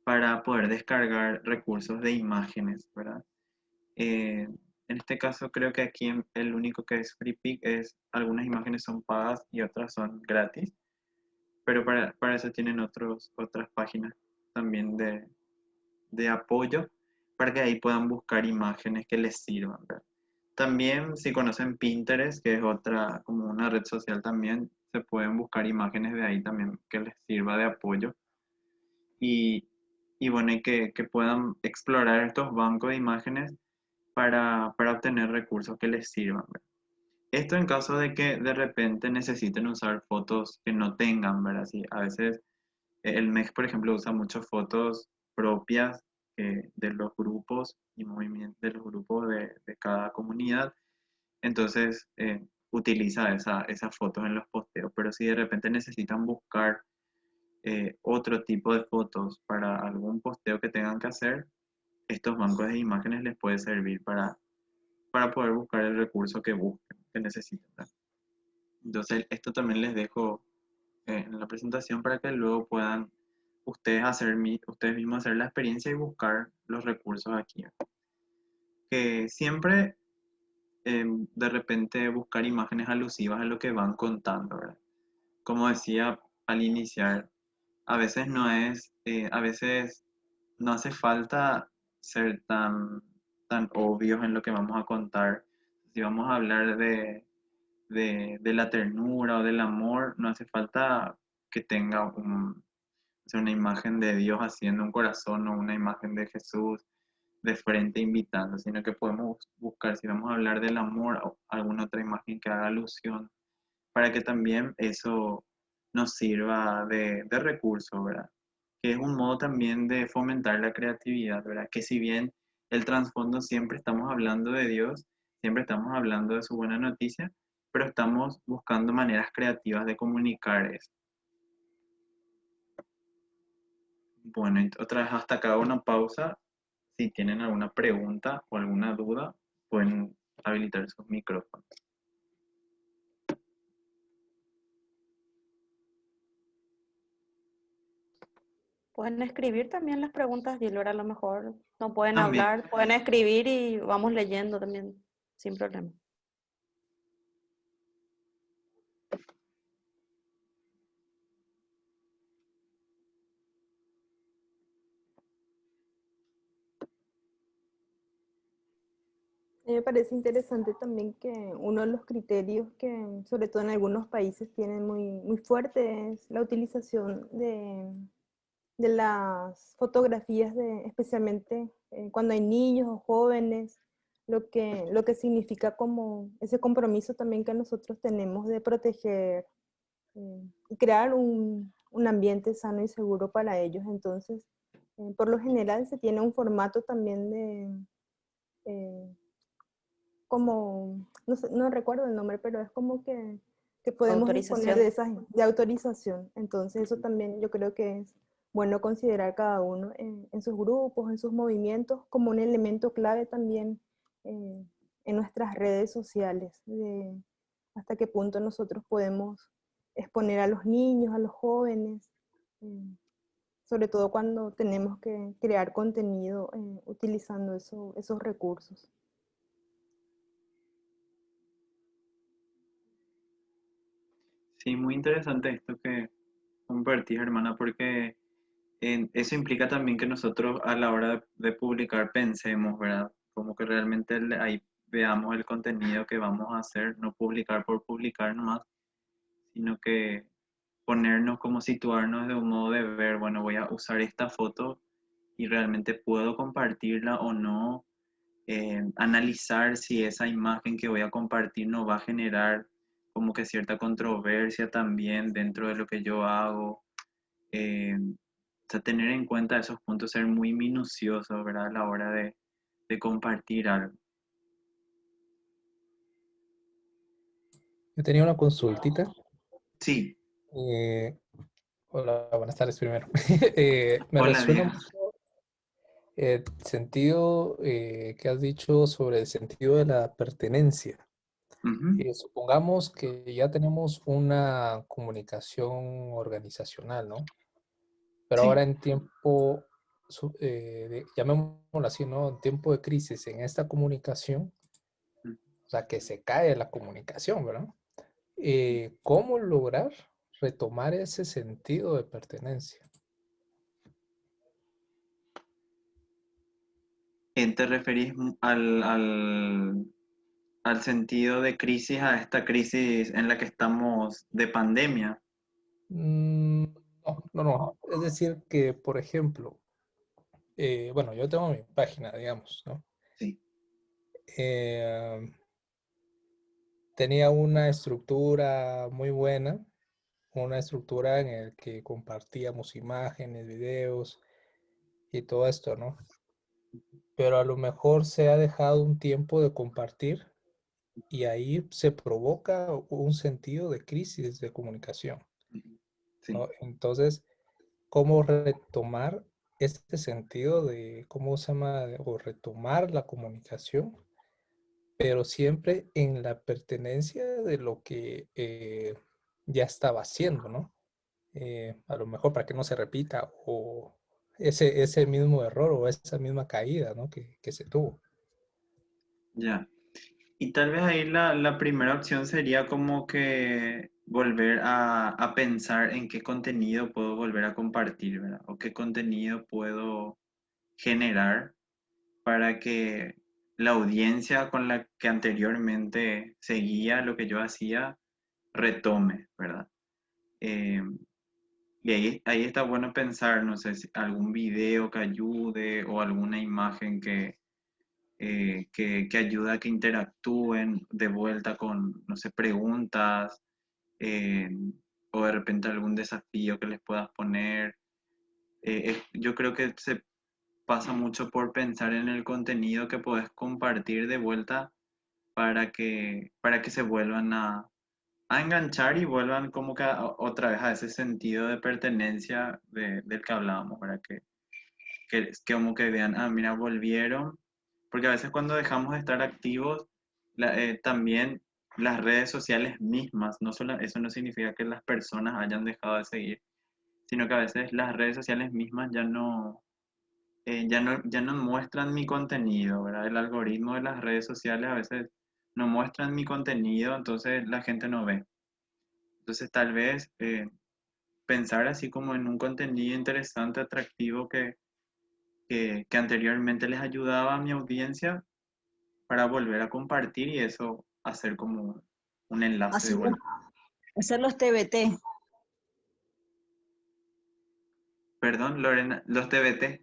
para poder descargar recursos de imágenes, ¿verdad? En este caso creo que aquí el único que es FreePic es algunas imágenes son pagas y otras son gratis, pero para eso tienen otras páginas también de apoyo para que ahí puedan buscar imágenes que les sirvan, ¿verdad? También si conocen Pinterest, que es otra, como una red social también, se pueden buscar imágenes de ahí también que les sirva de apoyo. Y, y bueno, y que puedan explorar estos bancos de imágenes para obtener recursos que les sirvan, ¿verdad? Esto en caso de que de repente necesiten usar fotos que no tengan, ¿verdad? Sí, a veces el MEX, por ejemplo, usa muchas fotos propias de los grupos y movimientos de los grupos de cada comunidad. Entonces, utiliza esas fotos en los posteos. Pero si de repente necesitan buscar otro tipo de fotos para algún posteo que tengan que hacer, estos bancos de imágenes les puede servir para poder buscar el recurso que busquen, que necesiten, ¿verdad? Entonces, esto también les dejo en la presentación para que luego puedan ustedes mismos hacer la experiencia y buscar los recursos aquí. Que siempre de repente buscar imágenes alusivas a lo que van contando, ¿verdad? Como decía al iniciar, a veces no hace falta ser tan obvios en lo que vamos a contar. Si vamos a hablar de la ternura o del amor, no hace falta que tenga una imagen de Dios haciendo un corazón o una imagen de Jesús de frente invitando, sino que podemos buscar, si vamos a hablar del amor, o alguna otra imagen que haga alusión, para que también eso nos sirva de recurso, ¿verdad? Que es un modo también de fomentar la creatividad, ¿verdad? Que si bien el trasfondo siempre estamos hablando de Dios, siempre estamos hablando de su buena noticia, pero estamos buscando maneras creativas de comunicar eso. Bueno, otra vez hasta acá una pausa. si tienen alguna pregunta o alguna duda, pueden habilitar sus micrófonos. Pueden escribir también las preguntas, Gilbert, a lo mejor no pueden También. hablar, pueden escribir y vamos leyendo también, sin problema. Me parece interesante también que uno de los criterios que, sobre todo en algunos países, tienen muy fuerte es la utilización de las fotografías, especialmente cuando hay niños o jóvenes, lo que significa como ese compromiso también que nosotros tenemos de proteger y crear un ambiente sano y seguro para ellos. Entonces, por lo general se tiene un formato también eh, como, no sé, no recuerdo el nombre, pero es como que podemos disponer de de autorización. Entonces eso también yo creo que es bueno considerar cada uno en sus grupos, en sus movimientos, como un elemento clave también en nuestras redes sociales, de hasta qué punto nosotros podemos exponer a los niños, a los jóvenes, eh, sobre todo cuando tenemos que crear contenido utilizando esos recursos. Sí, muy interesante esto que compartís, hermana, porque eso implica también que nosotros a la hora de publicar pensemos, ¿verdad? Como que realmente ahí veamos el contenido que vamos a hacer, no publicar por publicar nomás, sino que ponernos como situarnos de un modo de ver, bueno, voy a usar esta foto y realmente puedo compartirla o no, analizar si esa imagen que voy a compartir no va a generar como que cierta controversia también dentro de lo que yo hago. O sea, tener en cuenta esos puntos, ser muy minucioso, ¿verdad? A la hora de compartir algo. Yo tenía una consultita. Sí, Eh, Hola, buenas tardes primero. Me hola resuena Diego. mucho el sentido que has dicho sobre el sentido de la pertenencia. Ujú. Supongamos que ya tenemos una comunicación organizacional, ¿no? Pero Sí, ahora en tiempo, llamémoslo así, ¿no? En tiempo de crisis en esta comunicación, o sea, que se cae la comunicación, ¿verdad? ¿Cómo lograr retomar ese sentido de pertenencia? ¿te referís al sentido de crisis, a esta crisis en la que estamos de pandemia? No, no, no. Es decir, que, por ejemplo, bueno, yo tengo mi página, digamos, ¿no? Sí, Eh, Tenía una estructura muy buena, una estructura en la que compartíamos imágenes, videos y todo esto, ¿no? Pero a lo mejor se ha dejado un tiempo de compartir y ahí se provoca un sentido de crisis de comunicación, ujú, sí, ¿no? Entonces, ¿cómo retomar este sentido de, cómo se llama, o retomar la comunicación, pero siempre en la pertenencia de lo que ya estaba haciendo, ¿no? A lo mejor para que no se repita o ese mismo error o esa misma caída, ¿no? que se tuvo. ya. Y tal vez ahí la primera opción sería como que volver a pensar en qué contenido puedo volver a compartir, ¿verdad? O qué contenido puedo generar para que la audiencia con la que anteriormente seguía lo que yo hacía retome, ¿verdad? Eh, y ahí está bueno pensar, no sé, si algún video que ayude o alguna imagen que ayude a que interactúen de vuelta con, no sé, preguntas, eh, o de repente algún desafío que les puedas poner. Yo creo que se pasa mucho por pensar en el contenido que puedes compartir de vuelta para que se vuelvan a enganchar y vuelvan como que otra vez a ese sentido de pertenencia del que hablábamos, ¿verdad? que como que vean, ah, mira, volvieron, porque a veces cuando dejamos de estar activos, también las redes sociales mismas, no solo, eso no significa que las personas hayan dejado de seguir, sino que a veces las redes sociales mismas ya no muestran mi contenido, ¿verdad? El algoritmo de las redes sociales a veces no muestran mi contenido, entonces la gente no ve. Entonces tal vez pensar así como en un contenido interesante, atractivo que anteriormente les ayudaba a mi audiencia para volver a compartir y eso hacer como un enlace de Así, vuelta. hacer los TBT. Perdón, Lorena, los TBT.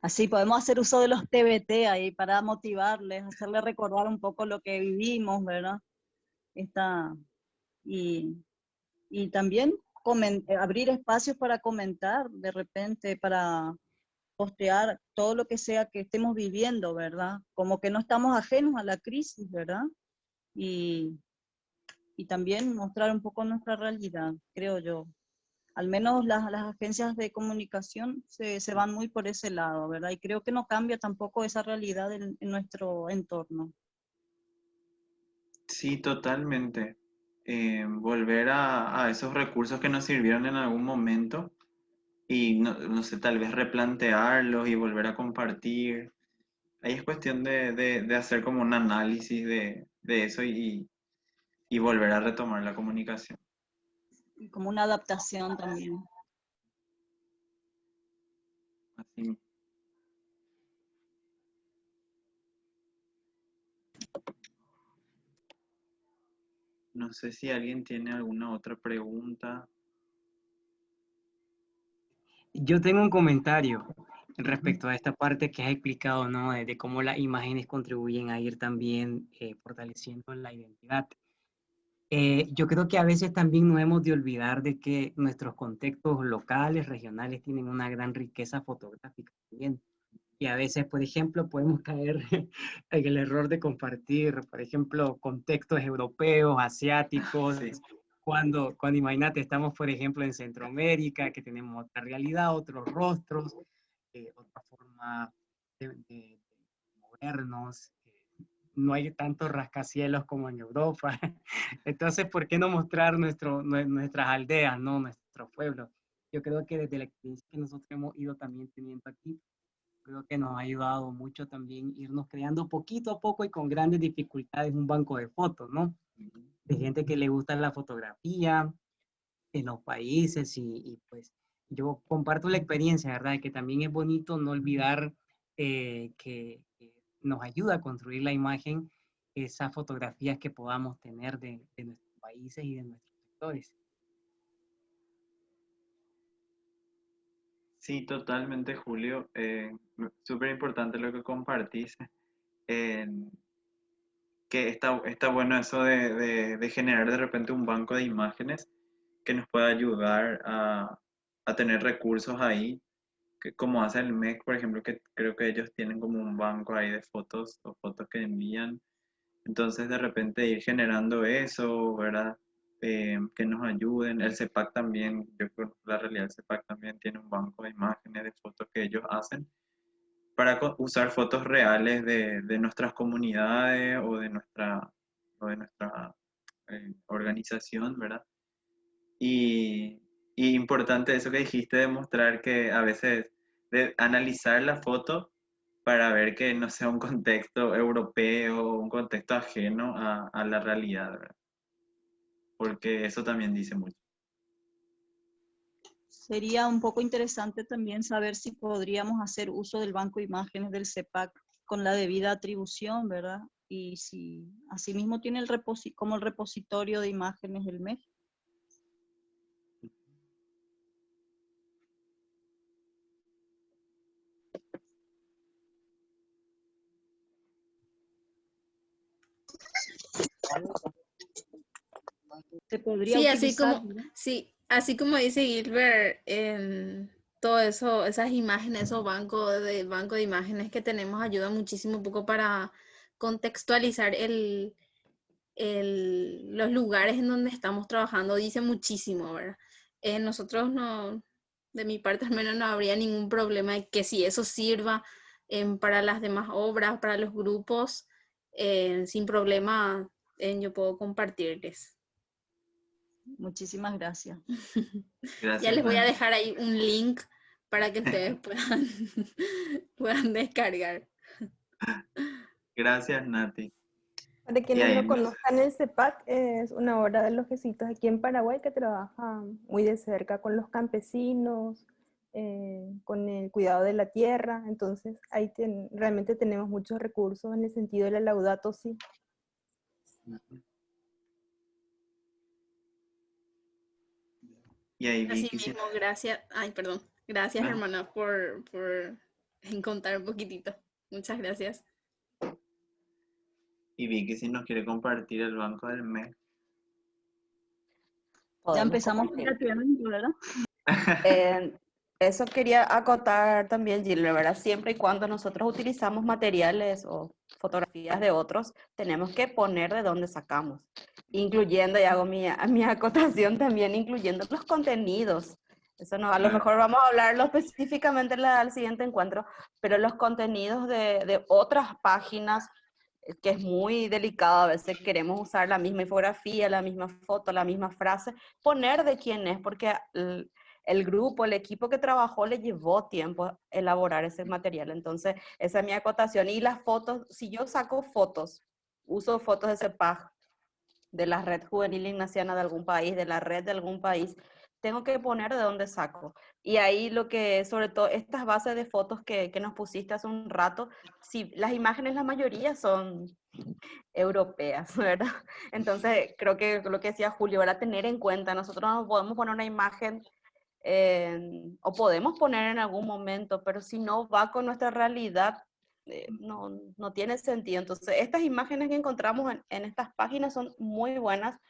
Así podemos hacer uso de los TBT ahí para motivarles, hacerles recordar un poco lo que vivimos, ¿verdad? Esta, y, y también abrir espacios para comentar de repente, para postear todo lo que sea que estemos viviendo, ¿verdad? Como que no estamos ajenos a la crisis, ¿verdad? Y, y también mostrar un poco nuestra realidad, creo yo. Al menos las agencias de comunicación se van muy por ese lado, ¿verdad? Y creo que no cambia tampoco esa realidad en nuestro entorno. Sí, totalmente. Volver a esos recursos que nos sirvieron en algún momento y no sé, tal vez replantearlos y volver a compartir. Ahí es cuestión de hacer como un análisis de eso y volver a retomar la comunicación. Y como una adaptación también. Así. No sé si alguien tiene alguna otra pregunta. Yo tengo un comentario respecto a esta parte que has explicado, ¿no? De cómo las imágenes contribuyen a ir también fortaleciendo la identidad. Yo creo que a veces también no hemos de olvidar de que nuestros contextos locales, regionales, tienen una gran riqueza fotográfica también. Y a veces, por ejemplo, podemos caer en el error de compartir, por ejemplo, contextos europeos, asiáticos, Sí. cuando imagínate, estamos, por ejemplo, en Centroamérica, que tenemos otra realidad, otros rostros, otra forma de movernos. No hay tantos rascacielos como en Europa. Entonces, ¿por qué no mostrar nuestras aldeas, ¿no? Nuestros pueblos? Yo creo que desde la experiencia que nosotros hemos ido también teniendo aquí, creo que nos ha ayudado mucho también irnos creando poquito a poco y con grandes dificultades un banco de fotos, ¿no? De gente que le gusta la fotografía en los países y pues yo comparto la experiencia, ¿verdad? Que también es bonito no olvidar que nos ayuda a construir la imagen esas fotografías que podamos tener de nuestros países y de nuestros sectores. Sí, totalmente, Julio. Súper importante lo que compartís. Eh, que está bueno eso de generar de repente un banco de imágenes que nos pueda ayudar a tener recursos ahí, que, como hace el MEC, por ejemplo, que creo que ellos tienen como un banco ahí de fotos o fotos que envían. Entonces, de repente ir generando eso, ¿verdad? Que nos ayuden. El CEPAC también, yo creo que la realidad el CEPAC también tiene un banco de imágenes, de fotos que ellos hacen para usar fotos reales de nuestras comunidades o de nuestra organización, ¿verdad? Y importante eso que dijiste de mostrar que a veces de analizar la foto para ver que no sea un contexto europeo o un contexto ajeno a la realidad, ¿verdad? Porque eso también dice mucho. Sería un poco interesante también saber si podríamos hacer uso del banco de imágenes del CEPAC con la debida atribución, ¿verdad? Y si asimismo tiene como el repositorio de imágenes del MEF. Se podría Sí, utilizar, ¿no? así como dice Gilbert, todo eso, esas imágenes, esos bancos de banco de imágenes que tenemos ayuda muchísimo un poco para contextualizar los lugares en donde estamos trabajando, dice muchísimo, ¿verdad? Nosotros no, De mi parte al menos no habría ningún problema de que si eso sirva para las demás obras, para los grupos, sin problema yo puedo compartirles. Muchísimas gracias. Ya Gracias, les voy a Nati. dejar ahí un link para que ustedes puedan descargar. Gracias, Nati. Para Y quienes ahí no conozcan, el CEPAC es una obra de los jesuitas aquí en Paraguay que trabaja muy de cerca con los campesinos, con el cuidado de la tierra. Entonces, ahí realmente tenemos muchos recursos en el sentido de la Laudato Si. Y ahí Así Vicky, sí. mismo, gracias. Ay, perdón. Gracias, Ah, hermana, por contar un poquitito. Muchas gracias. y Vicky si nos quiere compartir el banco del mes. Ya Podemos empezamos compartir. creativamente, ¿verdad? Eso quería acotar también, Gilbert, ¿verdad? Siempre y cuando nosotros utilizamos materiales o fotografías de otros, tenemos que poner de dónde sacamos, incluyendo, y hago mi acotación también, incluyendo los contenidos. Eso no, a lo mejor vamos a hablarlo específicamente al siguiente encuentro, pero los contenidos de otras páginas, que es muy delicado, a veces queremos usar la misma infografía, la misma foto, la misma frase, poner de quién es, porque el grupo, el equipo que trabajó le llevó tiempo elaborar ese material. Entonces, esa es mi acotación. Y las fotos, si yo saco fotos, uso fotos de CEPAG, de la red juvenil ignaciana de algún país, de la red de algún país, tengo que poner de dónde saco. Y ahí lo que, sobre todo, estas bases de fotos que nos pusiste hace un rato, sí, las imágenes, la mayoría son europeas, ¿verdad? Entonces, creo que lo que decía Julio era tener en cuenta, nosotros no podemos poner una imagen o podemos poner en algún momento, pero si no va con nuestra realidad, no tiene sentido. Entonces, estas imágenes que encontramos en estas páginas son muy buenas.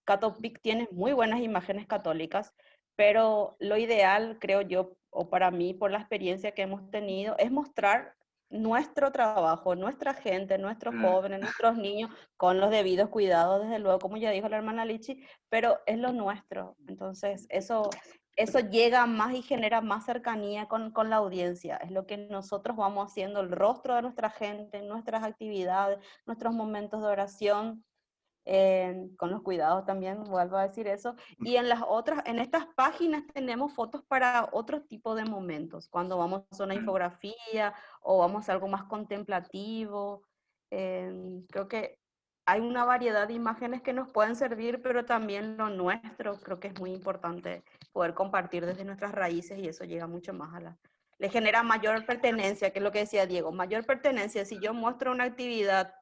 Catopic tiene muy buenas imágenes católicas, pero lo ideal, creo yo, o para mí, por la experiencia que hemos tenido, es mostrar nuestro trabajo, nuestra gente, nuestros jóvenes, nuestros niños, con los debidos cuidados, desde luego, como ya dijo la hermana Lichi, pero es lo nuestro. Entonces, eso llega más y genera más cercanía con la audiencia. Es lo que nosotros vamos haciendo, el rostro de nuestra gente, nuestras actividades, nuestros momentos de oración, con los cuidados también, vuelvo a decir eso. Y en estas páginas tenemos fotos para otro tipo de momentos, cuando vamos a una infografía o vamos a algo más contemplativo. Creo que hay una variedad de imágenes que nos pueden servir, pero también lo nuestro, creo que es muy importante poder compartir desde nuestras raíces y eso llega mucho más le genera mayor pertenencia, que es lo que decía Diego, mayor pertenencia. Si yo muestro una actividad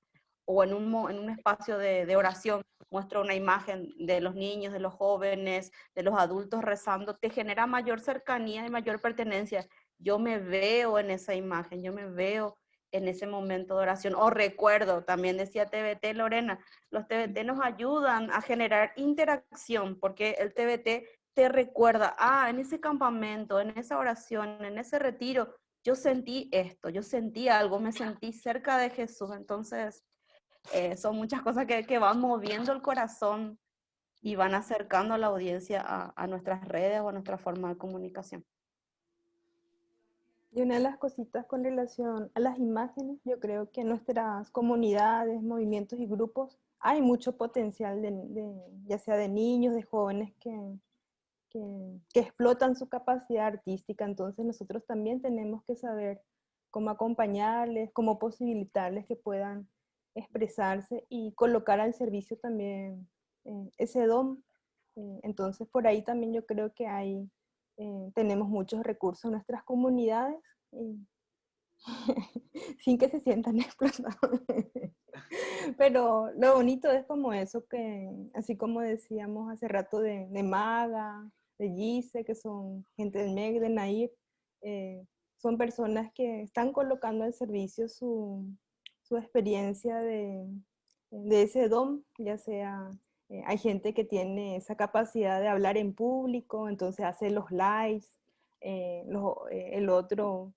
o en un espacio de oración, muestro una imagen de los niños, de los jóvenes, de los adultos rezando, te genera mayor cercanía y mayor pertenencia. Yo me veo en esa imagen, yo me veo en ese momento de oración. O recuerdo, también decía TBT Lorena, los TBT nos ayudan a generar interacción, porque el TBT te recuerda, en ese campamento, en esa oración, en ese retiro, yo sentí esto, yo sentí algo, me sentí cerca de Jesús. Entonces, son muchas cosas que van moviendo el corazón y van acercando a la audiencia a nuestras redes o a nuestra forma de comunicación. Y una de las cositas con relación a las imágenes, yo creo que en nuestras comunidades, movimientos y grupos hay mucho potencial, ya sea de niños, de jóvenes que explotan su capacidad artística. Entonces nosotros también tenemos que saber cómo acompañarles, cómo posibilitarles que puedan expresarse y colocar al servicio también ese don. Entonces por ahí también yo creo que tenemos muchos recursos en nuestras comunidades sin que se sientan explotados. Pero lo bonito es como eso, que así como decíamos hace rato de Maga, de Gise, que son gente del MEC, de Nair, son personas que están colocando al servicio su experiencia de ese don, ya sea, hay gente que tiene esa capacidad de hablar en público, entonces hace los lives, el otro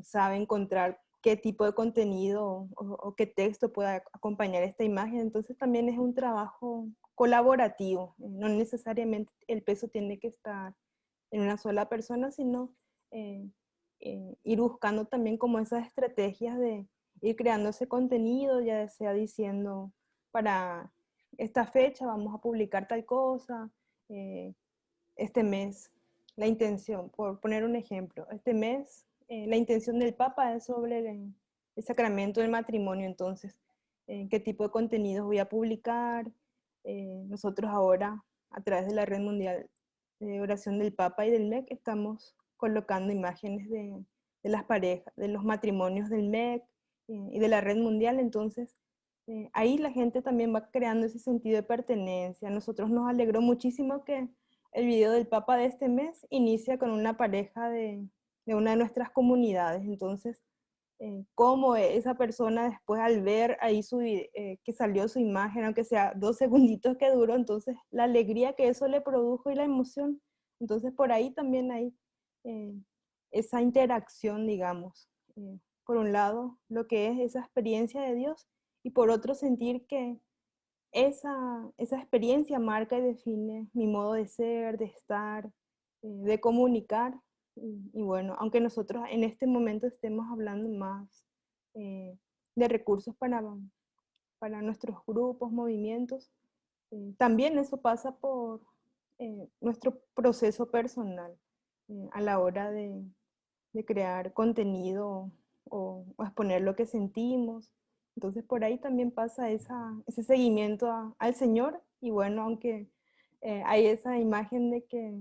sabe encontrar qué tipo de contenido o qué texto pueda acompañar esta imagen. Entonces también es un trabajo colaborativo, no necesariamente el peso tiene que estar en una sola persona, sino ir buscando también como esas estrategias de ir creando ese contenido, ya sea diciendo para esta fecha vamos a publicar tal cosa, este mes la intención, por poner un ejemplo, este mes la intención del Papa es sobre el sacramento del matrimonio, entonces, ¿qué tipo de contenidos voy a publicar? Nosotros ahora, a través de la Red Mundial de Oración del Papa y del MEC, estamos colocando imágenes de las parejas, de los matrimonios del MEC y de la Red Mundial, entonces ahí la gente también va creando ese sentido de pertenencia. A nosotros nos alegró muchísimo que el video del Papa de este mes inicia con una pareja de una de nuestras comunidades, entonces cómo esa persona después al ver ahí que salió su imagen, aunque sea 2 segunditos que duró, entonces la alegría que eso le produjo y la emoción. Entonces por ahí también hay esa interacción, digamos. Por un lado, lo que es esa experiencia de Dios y por otro sentir que esa experiencia marca y define mi modo de ser, de estar, de comunicar. Y bueno, aunque nosotros en este momento estemos hablando más de recursos para nuestros grupos, movimientos, también eso pasa por nuestro proceso personal a la hora de crear contenido o exponer lo que sentimos. Entonces por ahí también pasa ese seguimiento al Señor y bueno, aunque hay esa imagen de que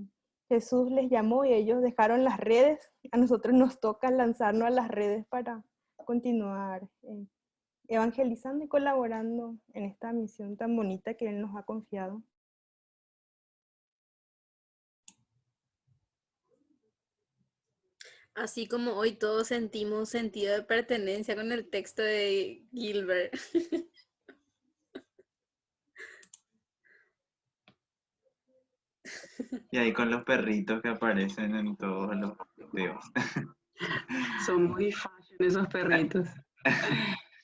Jesús les llamó y ellos dejaron las redes, a nosotros nos toca lanzarnos a las redes para continuar evangelizando y colaborando en esta misión tan bonita que Él nos ha confiado. Así como hoy todos sentimos sentido de pertenencia con el texto de Gilbert. Y ahí con los perritos que aparecen en todos los videos. Son muy fashion esos perritos.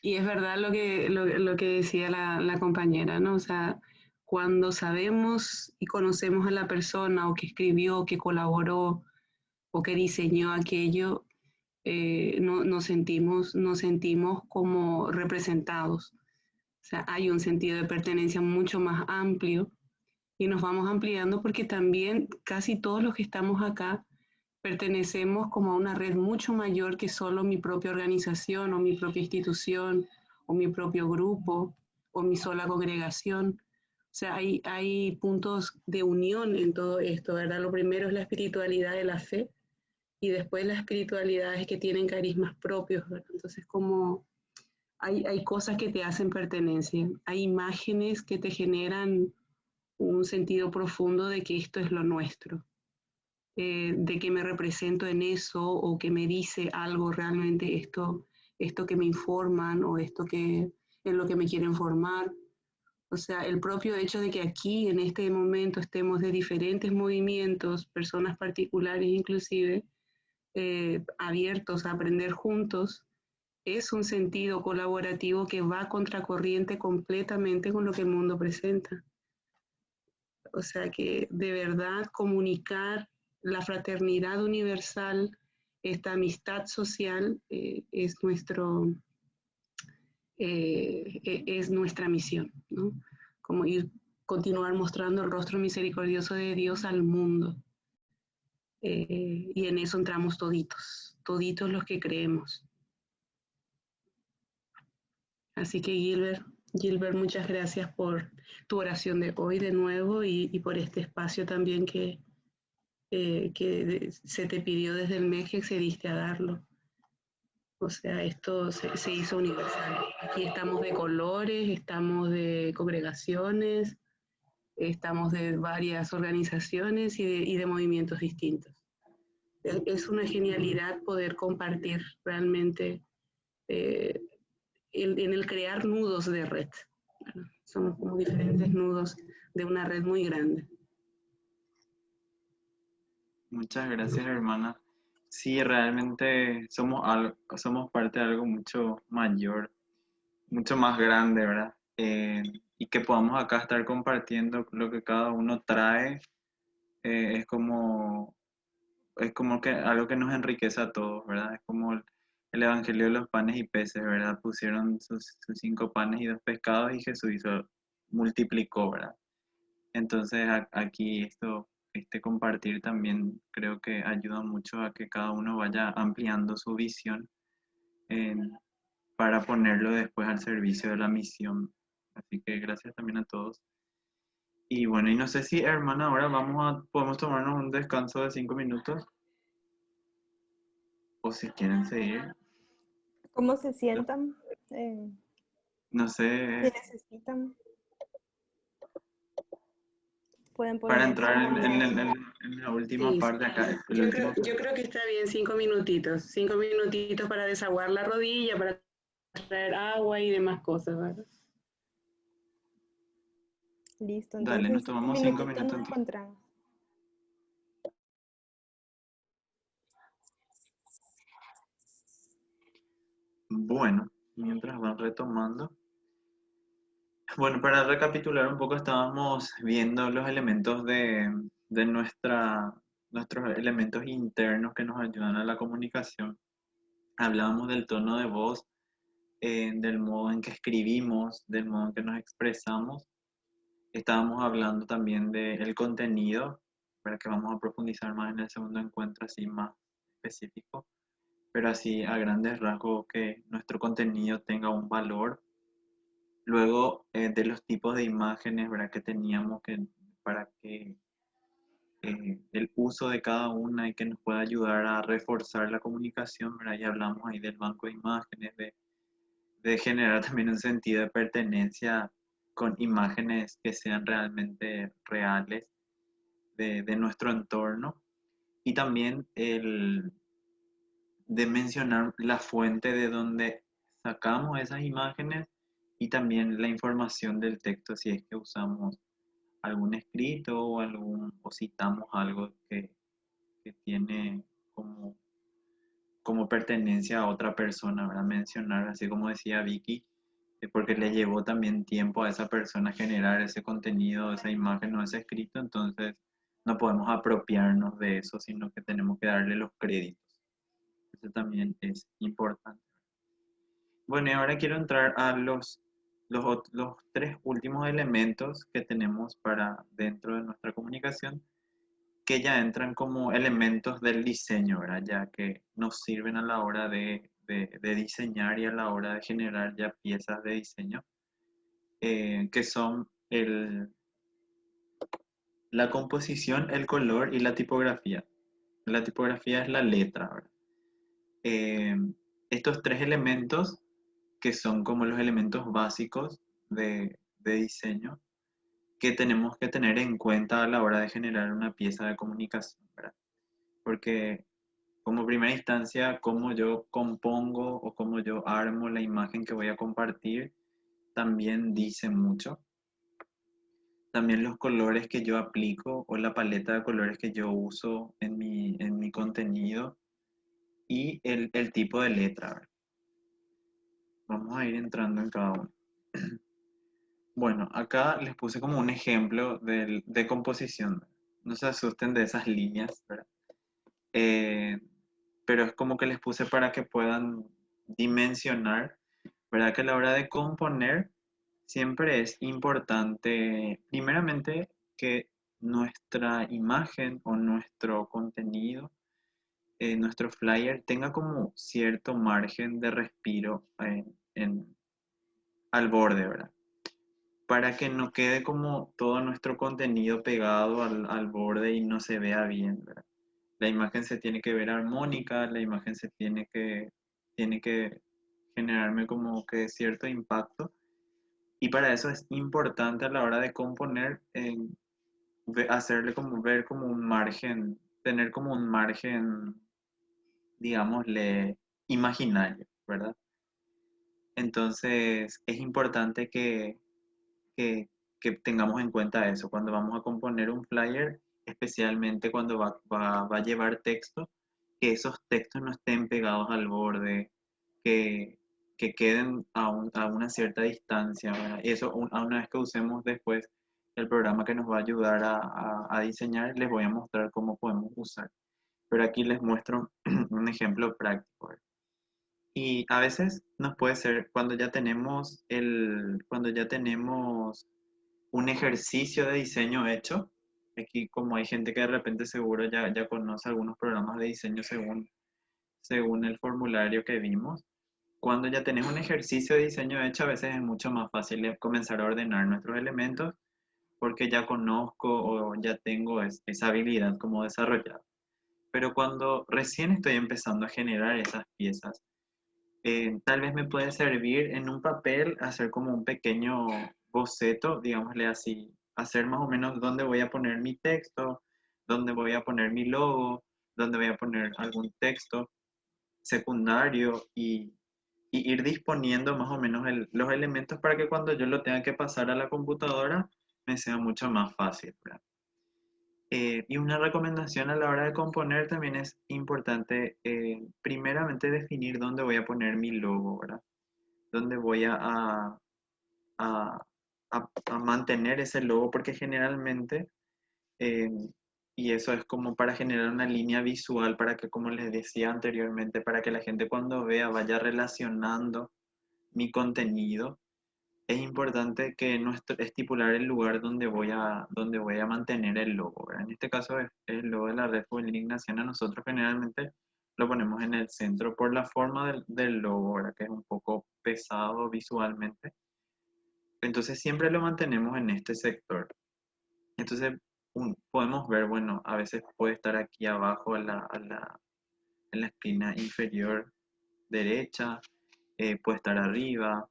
Y es verdad lo que decía la compañera, ¿no? O sea, cuando sabemos y conocemos a la persona o que escribió, que colaboró o que diseñó aquello, nos sentimos como representados. O sea, hay un sentido de pertenencia mucho más amplio y nos vamos ampliando porque también casi todos los que estamos acá pertenecemos como a una red mucho mayor que solo mi propia organización o mi propia institución o mi propio grupo o mi sola congregación. O sea, hay puntos de unión en todo esto, ¿verdad? Lo primero es la espiritualidad de la fe y después las espiritualidades que tienen carismas propios, ¿verdad? Entonces, como hay cosas que te hacen pertenencia, hay imágenes que te generan un sentido profundo de que esto es lo nuestro. De que me represento en eso o que me dice algo realmente esto que me informan o esto que en lo que me quieren formar. O sea, el propio hecho de que aquí en este momento estemos de diferentes movimientos, personas particulares inclusive, abiertos a aprender juntos, es un sentido colaborativo que va contracorriente completamente con lo que el mundo presenta. O sea que de verdad comunicar la fraternidad universal, esta amistad social, es nuestra misión, ¿no? Como continuar mostrando el rostro misericordioso de Dios al mundo. Y en eso entramos toditos los que creemos. Así que Gilbert, muchas gracias por tu oración de hoy de nuevo y por este espacio también que se te pidió desde el mes que accediste a darlo. O sea, esto se hizo universal. Aquí estamos de colores, estamos de congregaciones, estamos de varias organizaciones y de movimientos distintos. Es una genialidad poder compartir realmente en el crear nudos de red. Somos como diferentes nudos de una red muy grande. Muchas gracias, hermana. Sí, realmente somos parte de algo mucho mayor, mucho más grande, ¿verdad? Y que podamos acá estar compartiendo lo que cada uno trae, es como es como que algo que nos enriquece a todos, ¿verdad? Es como el Evangelio de los panes y peces, ¿verdad? Pusieron sus 5 panes y 2 pescados y Jesús multiplicó, ¿verdad? Entonces aquí este compartir también creo que ayuda mucho a que cada uno vaya ampliando su visión en- para ponerlo después al servicio de la misión. Así que gracias también a todos. Y bueno, y no sé si, hermana, ahora podemos tomarnos un descanso de 5 minutos o si quieren seguir, ¿Cómo se sientan? no Si sé, necesitan, pueden para ponerse entrar de pie. en la última Sí, parte acá, el yo último. creo que está bien 5 minutitos para desaguar la rodilla, para traer agua y demás cosas, ¿verdad? Listo, Dale, entonces nos en 5 tomamos 5 minutitos minutos nos entonces. encontramos. Bueno, mientras van retomando. Bueno, para recapitular un poco, estábamos viendo los elementos de nuestros elementos internos que nos ayudan a la comunicación. Hablábamos del tono de voz, del modo en que escribimos, del modo en que nos expresamos. Estábamos hablando también del contenido, para que vamos a profundizar más en el segundo encuentro, así más específico, pero así a grandes rasgos que nuestro contenido tenga un valor. Luego de los tipos de imágenes, ¿verdad? Que teníamos para que el uso de cada una y que nos pueda ayudar a reforzar la comunicación, ¿verdad? Ya hablamos ahí del banco de imágenes, de generar también un sentido de pertenencia con imágenes que sean realmente reales de nuestro entorno. Y también de mencionar la fuente de donde sacamos esas imágenes y también la información del texto si es que usamos algún escrito o citamos algo que tiene como pertenencia a otra persona, ¿verdad? Mencionar, así como decía Vicky, porque le llevó también tiempo a esa persona generar ese contenido, esa imagen o ese escrito, entonces no podemos apropiarnos de eso, sino que tenemos que darle los créditos. Eso también es importante. Bueno, y ahora quiero entrar a los 3 últimos elementos que tenemos para dentro de nuestra comunicación, que ya entran como elementos del diseño, ¿verdad? Ya que nos sirven a la hora de diseñar y a la hora de generar ya piezas de diseño, que son la composición, el color y la tipografía. La tipografía es la letra, ¿verdad? Eh, Estos 3 elementos que son como los elementos básicos de diseño que tenemos que tener en cuenta a la hora de generar una pieza de comunicación, ¿verdad? Porque como primera instancia, cómo yo compongo o cómo yo armo la imagen que voy a compartir, también dice mucho. También los colores que yo aplico o la paleta de colores que yo uso en mi contenido y el tipo de letra, ¿verdad? Vamos a ir entrando en cada uno. Bueno, acá les puse como un ejemplo de composición. No se asusten de esas líneas, ¿verdad? Eh, pero es como que les puse para que puedan dimensionar, ¿verdad? Que a la hora de componer siempre es importante, primeramente, que nuestra imagen o nuestro contenido, nuestro flyer, tenga como cierto margen de respiro al borde, ¿verdad? Para que no quede como todo nuestro contenido pegado al borde y no se vea bien, ¿verdad? La imagen se tiene que ver armónica, la imagen tiene que generarme como que cierto impacto. Y para eso es importante a la hora de componer, hacerle como ver como un margen, tener como un margen, digámosle, imaginario, ¿verdad? Entonces es importante que, que tengamos en cuenta eso cuando vamos a componer un flyer, especialmente cuando va a llevar texto, que esos textos no estén pegados al borde, que, que queden a una cierta distancia, ¿verdad? Y eso, a una vez que usemos después el programa que nos va a ayudar a diseñar, les voy a mostrar cómo podemos usar. pero aquí les muestro un ejemplo práctico. ¿Verdad? Y a veces nos puede ser cuando ya tenemos un ejercicio de diseño hecho. Aquí como hay gente que de repente seguro ya conoce algunos programas de diseño según el formulario que vimos. Cuando ya tenés un ejercicio de diseño hecho, a veces es mucho más fácil comenzar a ordenar nuestros elementos porque ya conozco o ya tengo esa habilidad como desarrollada. Pero cuando recién estoy empezando a generar esas piezas, tal vez me puede servir en un papel hacer como un pequeño boceto, digámosle así, hacer más o menos dónde voy a poner mi texto, dónde voy a poner mi logo, dónde voy a poner algún texto secundario y ir disponiendo más o menos los elementos para que cuando yo lo tenga que pasar a la computadora me sea mucho más fácil, ¿verdad? Y una recomendación a la hora de componer también es importante, primeramente definir dónde voy a poner mi logo, ¿verdad? Dónde voy a- a mantener ese logo, porque generalmente, eh, y eso es como para generar una línea visual, para que, como les decía anteriormente, para que la gente cuando vea vaya relacionando mi contenido, es importante que estipular el lugar donde voy a mantener el logo, ¿verdad? En este caso es el logo de la Red Juvenil Ignaciana. Nosotros generalmente lo ponemos en el centro por la forma del logo, ¿verdad? Que es un poco pesado visualmente. Entonces siempre lo mantenemos en este sector. Entonces podemos ver, bueno, a veces puede estar aquí abajo en la esquina inferior derecha, puede estar arriba,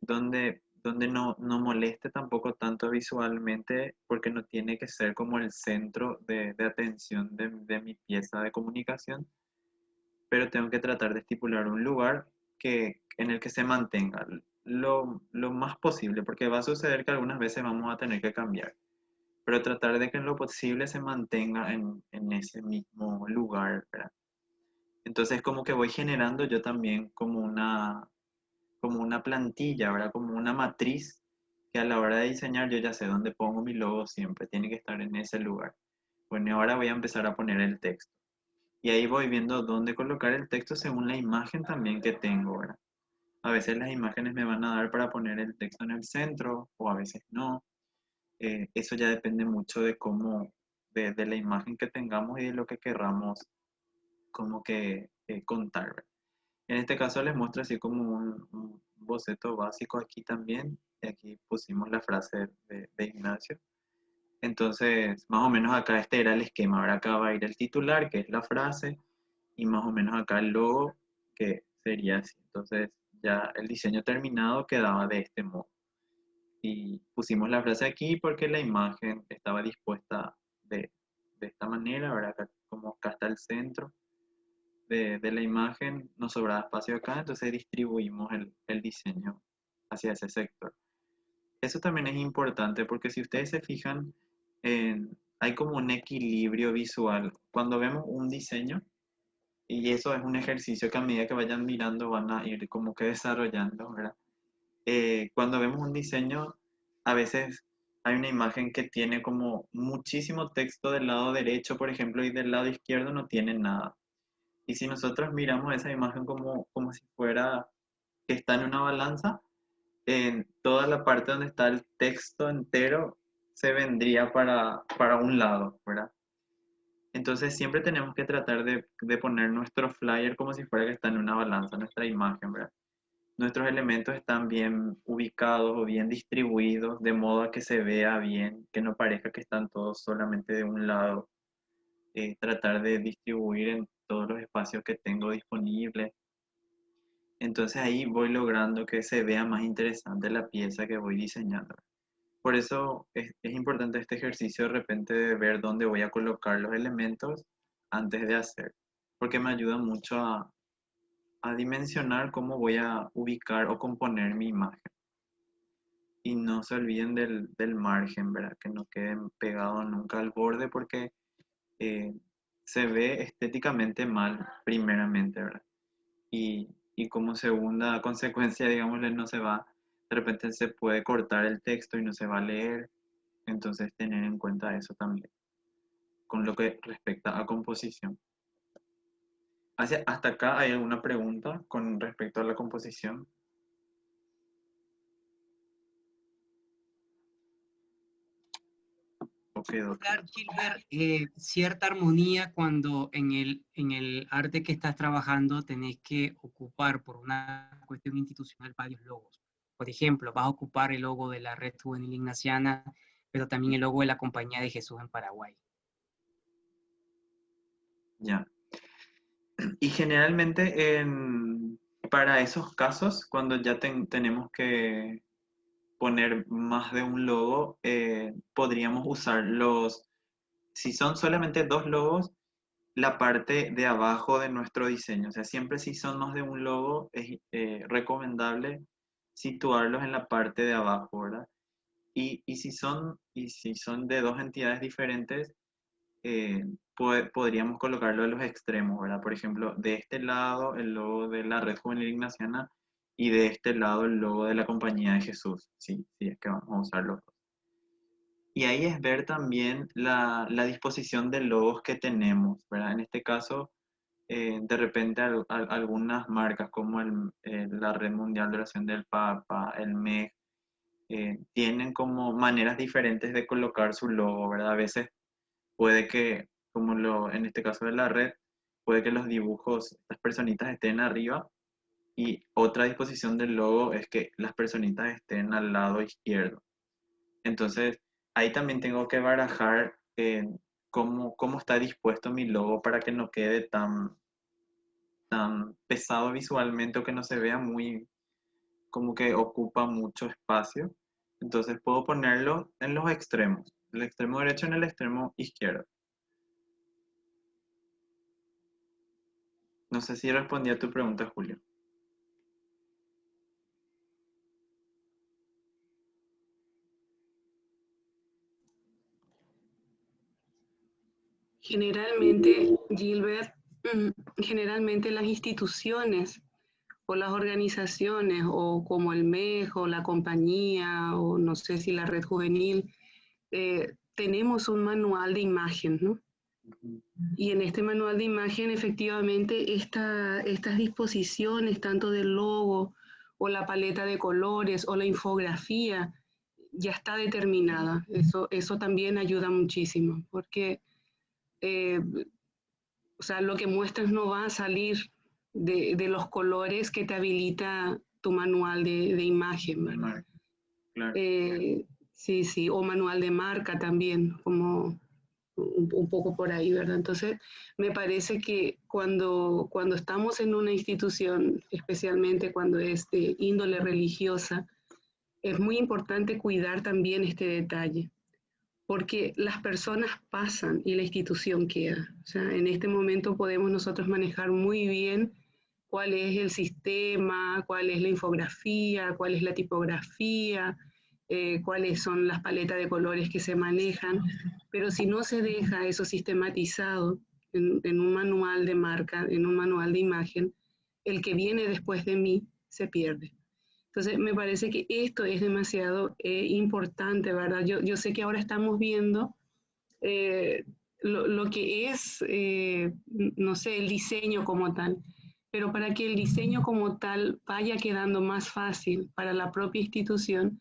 donde no moleste tampoco tanto visualmente, porque no tiene que ser como el centro de atención de mi pieza de comunicación, pero tengo que tratar de estipular un lugar en el que se mantenga lo más posible, porque va a suceder que algunas veces vamos a tener que cambiar, pero tratar de que en lo posible se mantenga en ese mismo lugar, ¿verdad? Entonces como que voy generando yo también como una plantilla, ¿verdad? Como una matriz que a la hora de diseñar yo ya sé dónde pongo mi logo siempre, tiene que estar en ese lugar. Bueno, y ahora voy a empezar a poner el texto. Y ahí voy viendo dónde colocar el texto según la imagen también que tengo, ¿verdad? A veces las imágenes me van a dar para poner el texto en el centro o a veces no. Eso ya depende mucho de de la imagen que tengamos y de lo que querramos como que contar, ¿verdad? En este caso les muestro así como un boceto básico aquí también. Y aquí pusimos la frase de Ignacio. Entonces, más o menos acá este era el esquema. Ahora acá va a ir el titular, que es la frase, y más o menos acá el logo, que sería así. Entonces, ya el diseño terminado quedaba de este modo. Y pusimos la frase aquí porque la imagen estaba dispuesta de esta manera. Ahora acá, como acá está el centro de la imagen, nos sobraba espacio acá, entonces distribuimos el diseño hacia ese sector. Eso también es importante porque si ustedes se fijan, hay como un equilibrio visual. Cuando vemos un diseño, y eso es un ejercicio que a medida que vayan mirando van a ir como que desarrollando, ¿verdad? Cuando vemos un diseño, a veces hay una imagen que tiene como muchísimo texto del lado derecho, por ejemplo, y del lado izquierdo no tiene nada. Y si nosotros miramos esa imagen como si fuera que está en una balanza, en toda la parte donde está el texto entero se vendría para un lado, ¿verdad? Entonces siempre tenemos que tratar de poner nuestro flyer como si fuera que está en una balanza, nuestra imagen, ¿verdad? Nuestros elementos están bien ubicados o bien distribuidos, de modo a que se vea bien, que no parezca que están todos solamente de un lado. Tratar de distribuir en todos los espacios que tengo disponibles. Entonces ahí voy logrando que se vea más interesante la pieza que voy diseñando. Por eso es importante este ejercicio de repente de ver dónde voy a colocar los elementos antes de hacer, porque me ayuda mucho a dimensionar cómo voy a ubicar o componer mi imagen. Y no se olviden del margen, ¿verdad? Que no queden pegados nunca al borde porque eh, se ve estéticamente mal primeramente, ¿verdad? Y como segunda consecuencia, digámosle, no se va, de repente se puede cortar el texto y no se va a leer, entonces tener en cuenta eso también, con lo que respecta a composición. ¿Hasta acá hay alguna pregunta con respecto a la composición? Ok, doctor. Gilbert, cierta armonía cuando en el arte que estás trabajando tenés que ocupar por una cuestión institucional varios logos. Por ejemplo, vas a ocupar el logo de la Red Juvenil Ignaciana, pero también el logo de la Compañía de Jesús en Paraguay. Ya. Y generalmente para esos casos, cuando ya tenemos que poner más de un logo, podríamos usar si son solamente 2 logos, la parte de abajo de nuestro diseño. O sea, siempre si son más de un logo, es recomendable situarlos en la parte de abajo, ¿verdad? Y si son de 2 entidades diferentes, podríamos colocarlo en los extremos, ¿verdad? Por ejemplo, de este lado el logo de la Red Juvenil Ignaciana y de este lado el logo de la Compañía de Jesús. Sí, sí, es que vamos a usar los dos. Y ahí es ver también la disposición de logos que tenemos, ¿verdad? En este caso, de repente algunas marcas como la Red Mundial de Oración del Papa, el MEG, tienen como maneras diferentes de colocar su logo, ¿verdad? A veces puede que, en este caso de la red, puede que los dibujos, las personitas estén arriba y otra disposición del logo es que las personitas estén al lado izquierdo. Entonces, ahí también tengo que barajar cómo está dispuesto mi logo para que no quede tan pesado visualmente o que no se vea muy, como que ocupa mucho espacio. Entonces puedo ponerlo en los extremos, el extremo derecho en el extremo izquierdo. No sé si respondí a tu pregunta, Julio. Generalmente, Gilbert, generalmente las instituciones o las organizaciones, o como el MEJ, o la compañía, o no sé si la red juvenil, tenemos un manual de imagen, ¿no? Y en este manual de imagen, efectivamente, estas disposiciones, tanto del logo, o la paleta de colores, o la infografía, ya está determinada. Eso también ayuda muchísimo, porque o sea, lo que muestras no va a salir de los colores que te habilita tu manual de imagen, ¿verdad? Claro. Sí, sí, o manual de marca también, como un poco por ahí, ¿verdad? Entonces, me parece que cuando estamos en una institución, especialmente cuando es de índole religiosa, es muy importante cuidar también este detalle, porque las personas pasan y la institución queda. O sea, en este momento podemos nosotros manejar muy bien cuál es el sistema, cuál es la infografía, cuál es la tipografía, cuáles son las paletas de colores que se manejan, pero si no se deja eso sistematizado en un manual de marca, en un manual de imagen, el que viene después de mí se pierde. Entonces, me parece que esto es demasiado importante, ¿verdad? Yo sé que ahora estamos viendo lo que es, no sé, el diseño como tal, pero para que el diseño como tal vaya quedando más fácil para la propia institución,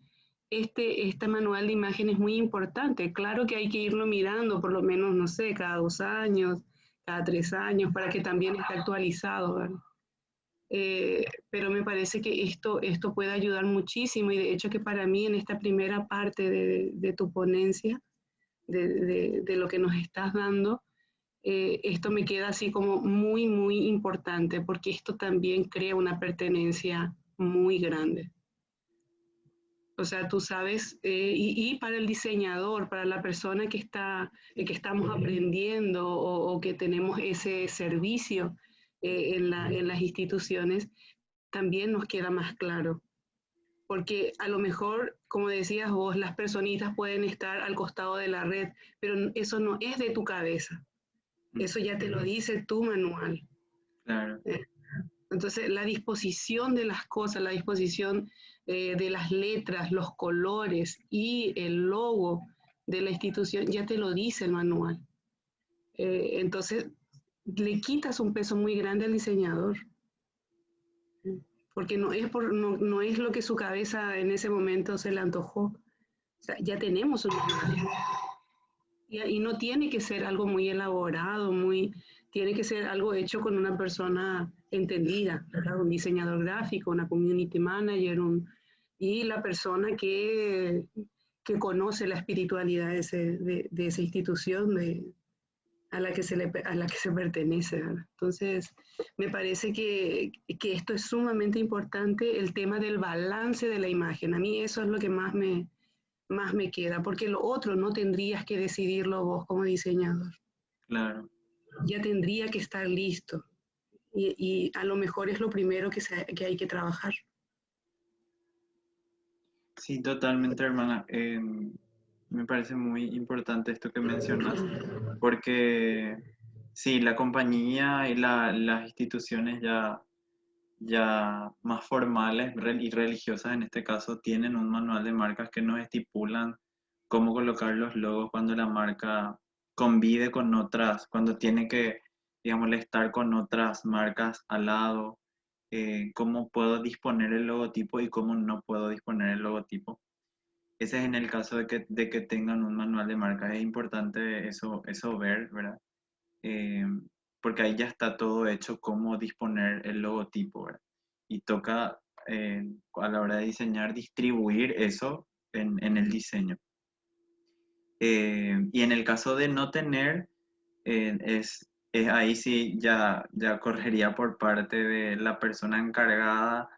este manual de imagen es muy importante. Claro que hay que irlo mirando por lo menos, no sé, cada 2 años, cada 3 años, para que también esté actualizado, ¿verdad? Pero me parece que esto puede ayudar muchísimo, y de hecho que para mí en esta primera parte de tu ponencia, de lo que nos estás dando, esto me queda así como muy, muy importante, porque esto también crea una pertenencia muy grande. O sea, tú sabes, y para el diseñador, para la persona que estamos aprendiendo, o que tenemos ese servicio en las instituciones, también nos queda más claro. Porque a lo mejor, como decías vos, las personitas pueden estar al costado de la red, pero eso no es de tu cabeza. Eso ya te lo dice tu manual. Claro. Entonces, la disposición de las cosas, la disposición de las letras, los colores y el logo de la institución, ya te lo dice el manual. Entonces, le quitas un peso muy grande al diseñador. Porque no es lo que su cabeza en ese momento se le antojó. O sea, ya tenemos una imagen. Y no tiene que ser algo muy elaborado, tiene que ser algo hecho con una persona entendida, ¿verdad? Un diseñador gráfico, una community manager, y la persona que conoce la espiritualidad de esa institución a la que se pertenece, ¿verdad? Entonces, me parece que esto es sumamente importante, el tema del balance de la imagen. A mí eso es lo que más me queda, porque lo otro no tendrías que decidirlo vos como diseñador. Claro. Ya tendría que estar listo. Y a lo mejor es lo primero que hay que trabajar. Sí, totalmente, hermana. Me parece muy importante esto que mencionas, porque sí, la compañía y las instituciones ya más formales y religiosas en este caso tienen un manual de marcas que nos estipulan cómo colocar los logos cuando la marca convive con otras, cuando tiene que, digamos, estar con otras marcas al lado, cómo puedo disponer el logotipo y cómo no puedo disponer el logotipo. Ese es en el caso de que tengan un manual de marcas. Es importante eso ver, ¿verdad? Eh, porque ahí ya está todo hecho, cómo disponer el logotipo, ¿verdad? Y toca, a la hora de diseñar, distribuir eso en el diseño. Y en el caso de no tener, ahí sí ya correría por parte de la persona encargada,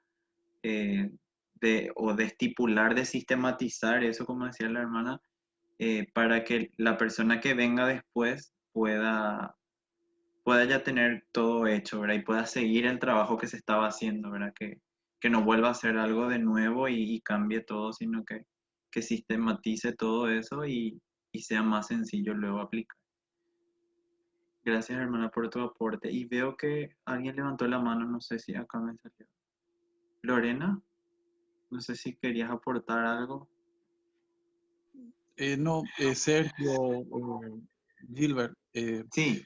o de estipular, de sistematizar eso, como decía la hermana, para que la persona que venga después pueda ya tener todo hecho, ¿verdad? Y pueda seguir el trabajo que se estaba haciendo, ¿verdad? Que no vuelva a hacer algo de nuevo y cambie todo, sino que sistematice todo eso y sea más sencillo luego aplicar. Gracias, hermana, por tu aporte. Y veo que alguien levantó la mano, no sé si acá me salió. Lorena, no sé si querías aportar algo. No, Sergio, Gilbert, Sí,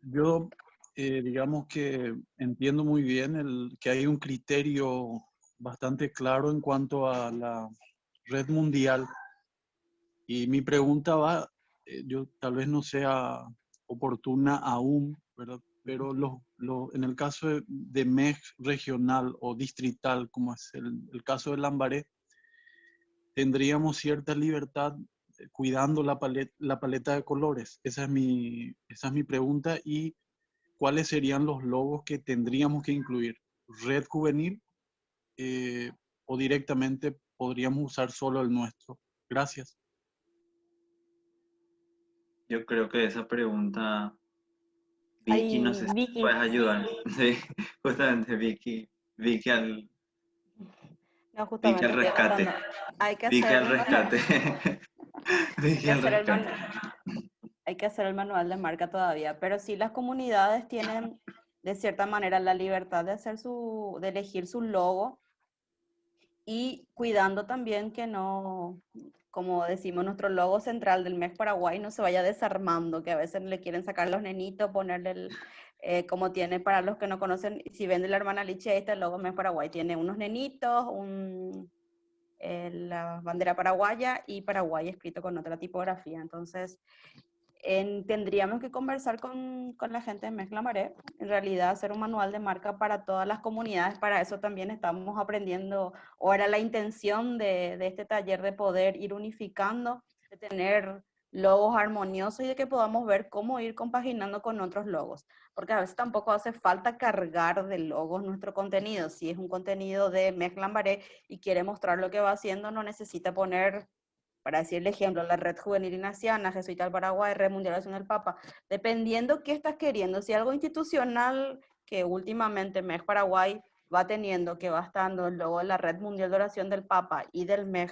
yo digamos que entiendo muy bien que hay un criterio bastante claro en cuanto a la red mundial, y mi pregunta va, yo tal vez no sea oportuna aún, ¿verdad? Pero en el caso de MEG regional o distrital, como es el caso de Lambaré, tendríamos cierta libertad cuidando la paleta de colores. Esa es mi pregunta. ¿Y cuáles serían los logos que tendríamos que incluir? ¿Red juvenil o directamente podríamos usar solo el nuestro? Gracias. yo creo que esa pregunta, Vicky, no Ay, sé si Vicky, puedes ayudar. Sí, justamente Vicky al, no, Vicky al justamente estoy rescate. anotando. Hay que Vicky hacer al el manual, rescate. hay Vicky que al hacer el rescate. hay que hacer el manual de marca todavía, pero sí las comunidades tienen de cierta manera la libertad de de elegir su logo y cuidando también que no, como decimos, nuestro logo central del MEX Paraguay no se vaya desarmando, que a veces le quieren sacar los nenitos, ponerle como tiene para los que no conocen, si ven de la hermana Liche, este logo MEX Paraguay tiene unos nenitos, la bandera paraguaya y Paraguay escrito con otra tipografía. Entonces, tendríamos que conversar con la gente de Mezcla Maré, en realidad hacer un manual de marca para todas las comunidades. Para eso también estamos aprendiendo, o era la intención de este taller, de poder ir unificando, de tener logos armoniosos y de que podamos ver cómo ir compaginando con otros logos, porque a veces tampoco hace falta cargar de logos nuestro contenido. Si es un contenido de Mezcla Maré y quiere mostrar lo que va haciendo, no necesita poner, para decir el ejemplo, la Red Juvenil Ignaciana, Jesuita del Paraguay, Red Mundial de Oración del Papa, dependiendo qué estás queriendo. Si algo institucional que últimamente MEG Paraguay va teniendo, que va estando el logo de la Red Mundial de Oración del Papa y del MEG,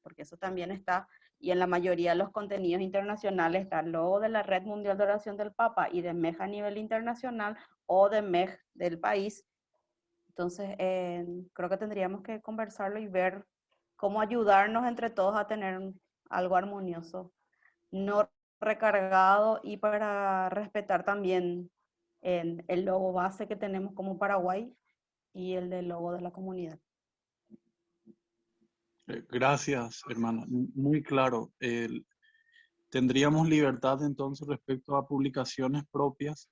porque eso también está, y en la mayoría de los contenidos internacionales está el logo de la Red Mundial de Oración del Papa y de MEG a nivel internacional o de MEG del país. Entonces, creo que tendríamos que conversarlo y ver cómo ayudarnos entre todos a tener algo armonioso, no recargado, y para respetar también en el logo base que tenemos como Paraguay y el del logo de la comunidad. Gracias, hermana. Muy claro. Tendríamos libertad entonces respecto a publicaciones propias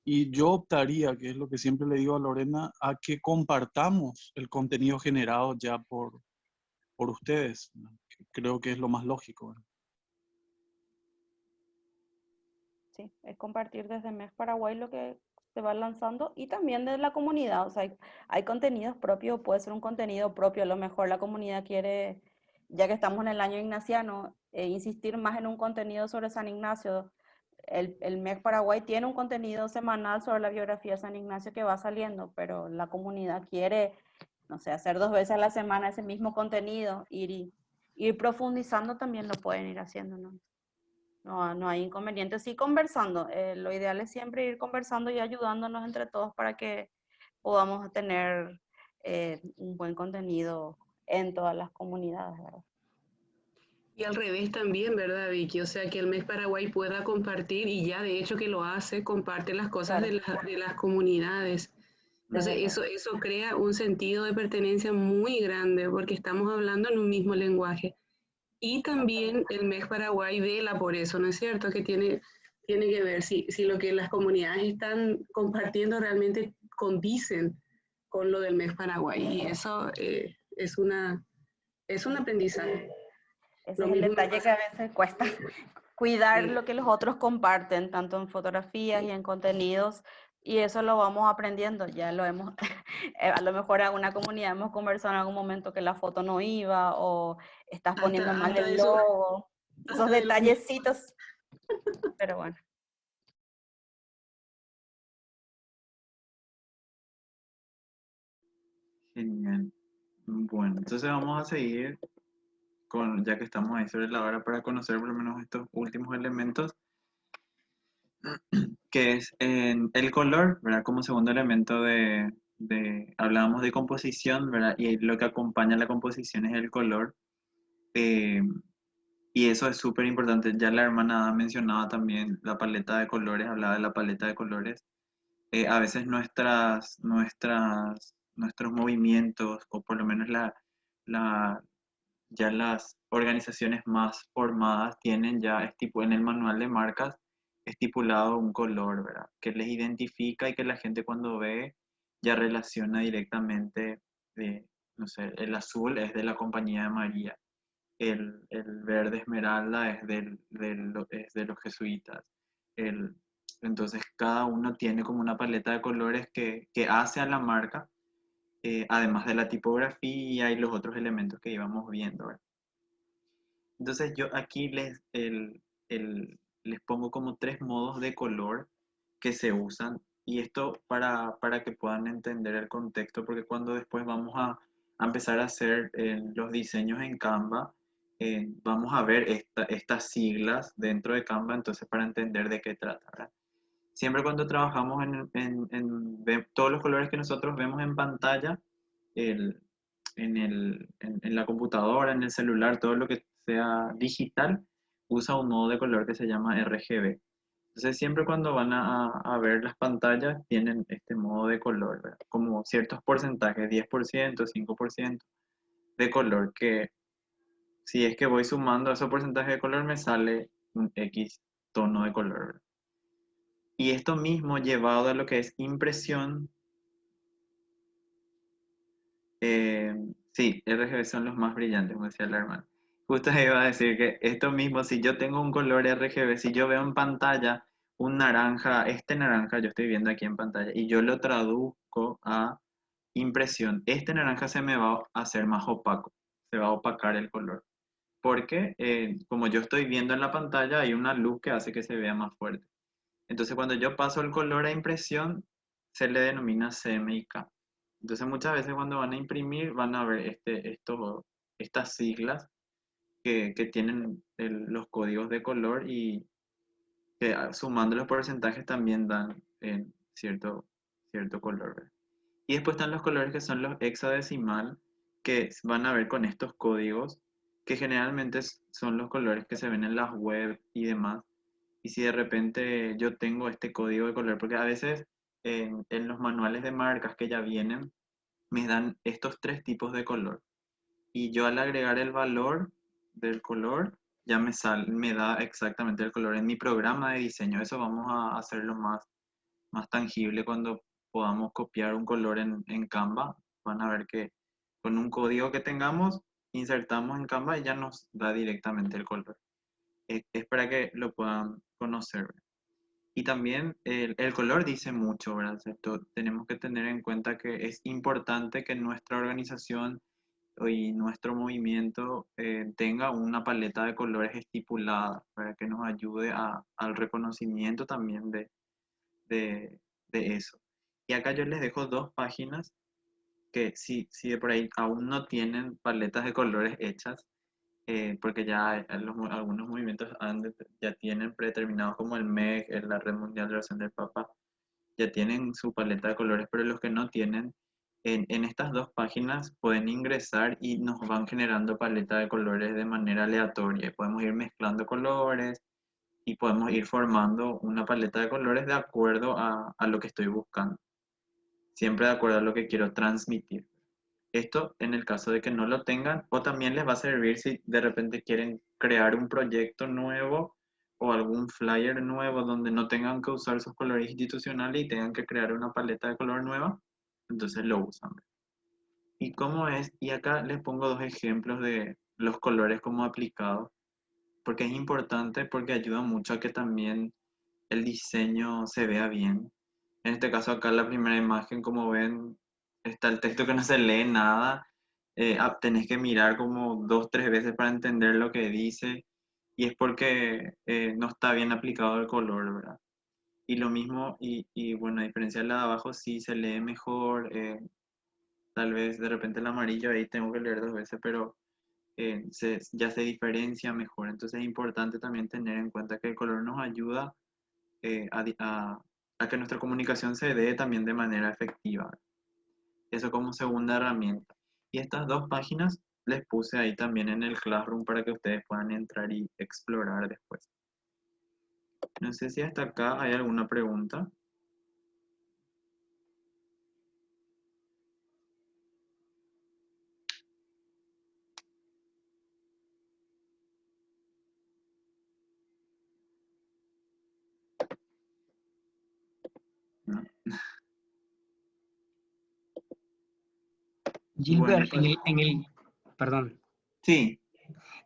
y yo optaría, que es lo que siempre le digo a Lorena, a que compartamos el contenido generado ya por ustedes. Creo que es lo más lógico, ¿verdad? Sí, es compartir desde MEX Paraguay lo que se va lanzando y también de la comunidad. O sea, hay contenidos propios, puede ser un contenido propio. A lo mejor la comunidad quiere, ya que estamos en el año ignaciano, insistir más en un contenido sobre San Ignacio. El MEX Paraguay tiene un contenido semanal sobre la biografía de San Ignacio que va saliendo, pero la comunidad quiere, no sé, hacer 2 veces a la semana ese mismo contenido, ir profundizando también lo pueden ir haciendo, ¿no? No hay inconveniente. Sí, conversando. Lo ideal es siempre ir conversando y ayudándonos entre todos para que podamos tener un buen contenido en todas las comunidades, ¿verdad? Y al revés también, ¿verdad, Vicky? O sea, que el MEX Paraguay pueda compartir, y ya de hecho que lo hace, comparte las cosas Claro. de las comunidades. Entonces, eso crea un sentido de pertenencia muy grande, porque estamos hablando en un mismo lenguaje. Y también el MEX Paraguay vela por eso, ¿no es cierto? Que tiene que ver si lo que las comunidades están compartiendo realmente condicen con lo del MEX Paraguay. Y eso es un aprendizaje. Ese Lo es el mismo detalle que a veces cuesta, cuidar Sí. lo que los otros comparten, tanto en fotografías y en contenidos, y eso lo vamos aprendiendo, ya lo hemos, a lo mejor en una comunidad hemos conversado en algún momento que la foto no iba, o estás poniendo mal hasta el eso, logo, esos hasta de lo mismo. detallecitos, pero bueno. Genial. Bueno, entonces vamos a seguir con, ya que estamos ahí sobre la hora, para conocer por lo menos estos últimos elementos, que es el color, ¿verdad? Como segundo elemento hablábamos de composición, ¿verdad? Y lo que acompaña a la composición es el color. eh, y eso es súper importante. Ya la hermana mencionaba también la paleta de colores, hablaba de la paleta de colores. A veces nuestros movimientos, o por lo menos la, ya las organizaciones más formadas tienen ya en el manual de marcas estipulado un color, ¿verdad? Que les identifica y que la gente cuando ve ya relaciona directamente, no sé, el azul es de la compañía de María, el verde esmeralda es es de los jesuitas. El, entonces cada uno tiene como una paleta de colores que hace a la marca, además de la tipografía y los otros elementos que íbamos viendo, ¿verdad? Entonces yo aquí les pongo como 3 modos de color que se usan, y esto para que puedan entender el contexto, porque cuando después vamos a empezar a hacer los diseños en Canva, vamos a ver estas siglas dentro de Canva, entonces para entender de qué trata, ¿verdad? Siempre cuando trabajamos todos los colores que nosotros vemos en pantalla, el, en la computadora, en el celular, todo lo que sea digital, usa un modo de color que se llama RGB. Entonces siempre cuando van a ver las pantallas tienen este modo de color, ¿verdad? Como ciertos porcentajes, 10%, 5% de color, que si es que voy sumando esos porcentajes de color me sale un X tono de color, ¿verdad? Y esto mismo llevado a lo que es impresión, sí, RGB son los más brillantes, como decía la hermana. Justo iba a decir que esto mismo, si yo tengo un color RGB, si yo veo en pantalla un naranja, este naranja yo estoy viendo aquí en pantalla, y yo lo traduzco a impresión, este naranja se me va a hacer más opaco, se va a opacar el color. Porque como yo estoy viendo en la pantalla, hay una luz que hace que se vea más fuerte. Entonces cuando yo paso el color a impresión, se le denomina CMYK. Entonces muchas veces cuando van a imprimir van a ver estas siglas que tienen los códigos de color, y que sumando los porcentajes también dan cierto color, ¿verdad? Y después están los colores que son los hexadecimal, que van a ver con estos códigos, que generalmente son los colores que se ven en las web y demás, y si de repente yo tengo este código de color, porque a veces en los manuales de marcas que ya vienen, me dan estos 3 tipos de color. Y yo al agregar el valor del color, ya me da exactamente el color en mi programa de diseño. Eso vamos a hacerlo más tangible cuando podamos copiar un color en Canva. Van a ver que con un código que tengamos, insertamos en Canva y ya nos da directamente el color. Es para que lo puedan conocer. Y también el color dice mucho, ¿verdad? Tenemos que tener en cuenta que es importante que nuestra organización y nuestro movimiento tenga una paleta de colores estipulada para que nos ayude al reconocimiento también de eso. Y acá yo les dejo 2 páginas que si de por ahí aún no tienen paletas de colores hechas, porque ya algunos movimientos ya tienen predeterminados como el MEC, la Red Mundial de Oración del Papa, ya tienen su paleta de colores, pero los que no tienen, en estas 2 páginas pueden ingresar y nos van generando paleta de colores de manera aleatoria. Podemos ir mezclando colores y podemos ir formando una paleta de colores de acuerdo a lo que estoy buscando, siempre de acuerdo a lo que quiero transmitir. Esto en el caso de que no lo tengan, o también les va a servir si de repente quieren crear un proyecto nuevo o algún flyer nuevo donde no tengan que usar sus colores institucionales y tengan que crear una paleta de color nueva, entonces lo usan. ¿Y cómo es? Y acá les pongo 2 ejemplos de los colores como aplicados, porque es importante porque ayuda mucho a que también el diseño se vea bien. En este caso acá la primera imagen, como ven, está el texto que no se lee nada. Tenés que mirar como 2, 3 veces para entender lo que dice, y es porque no está bien aplicado el color, ¿verdad? Y lo mismo, y bueno, a diferencia de la de abajo, sí se lee mejor. Tal vez de repente el amarillo ahí tengo que leer 2 veces, pero ya se diferencia mejor. Entonces es importante también tener en cuenta que el color nos ayuda a que nuestra comunicación se dé también de manera efectiva. Eso como segunda herramienta. Y estas 2 páginas les puse ahí también en el Classroom para que ustedes puedan entrar y explorar después. No sé si hasta acá hay alguna pregunta. ¿No? Gilbert, Bueno, perdón, sí.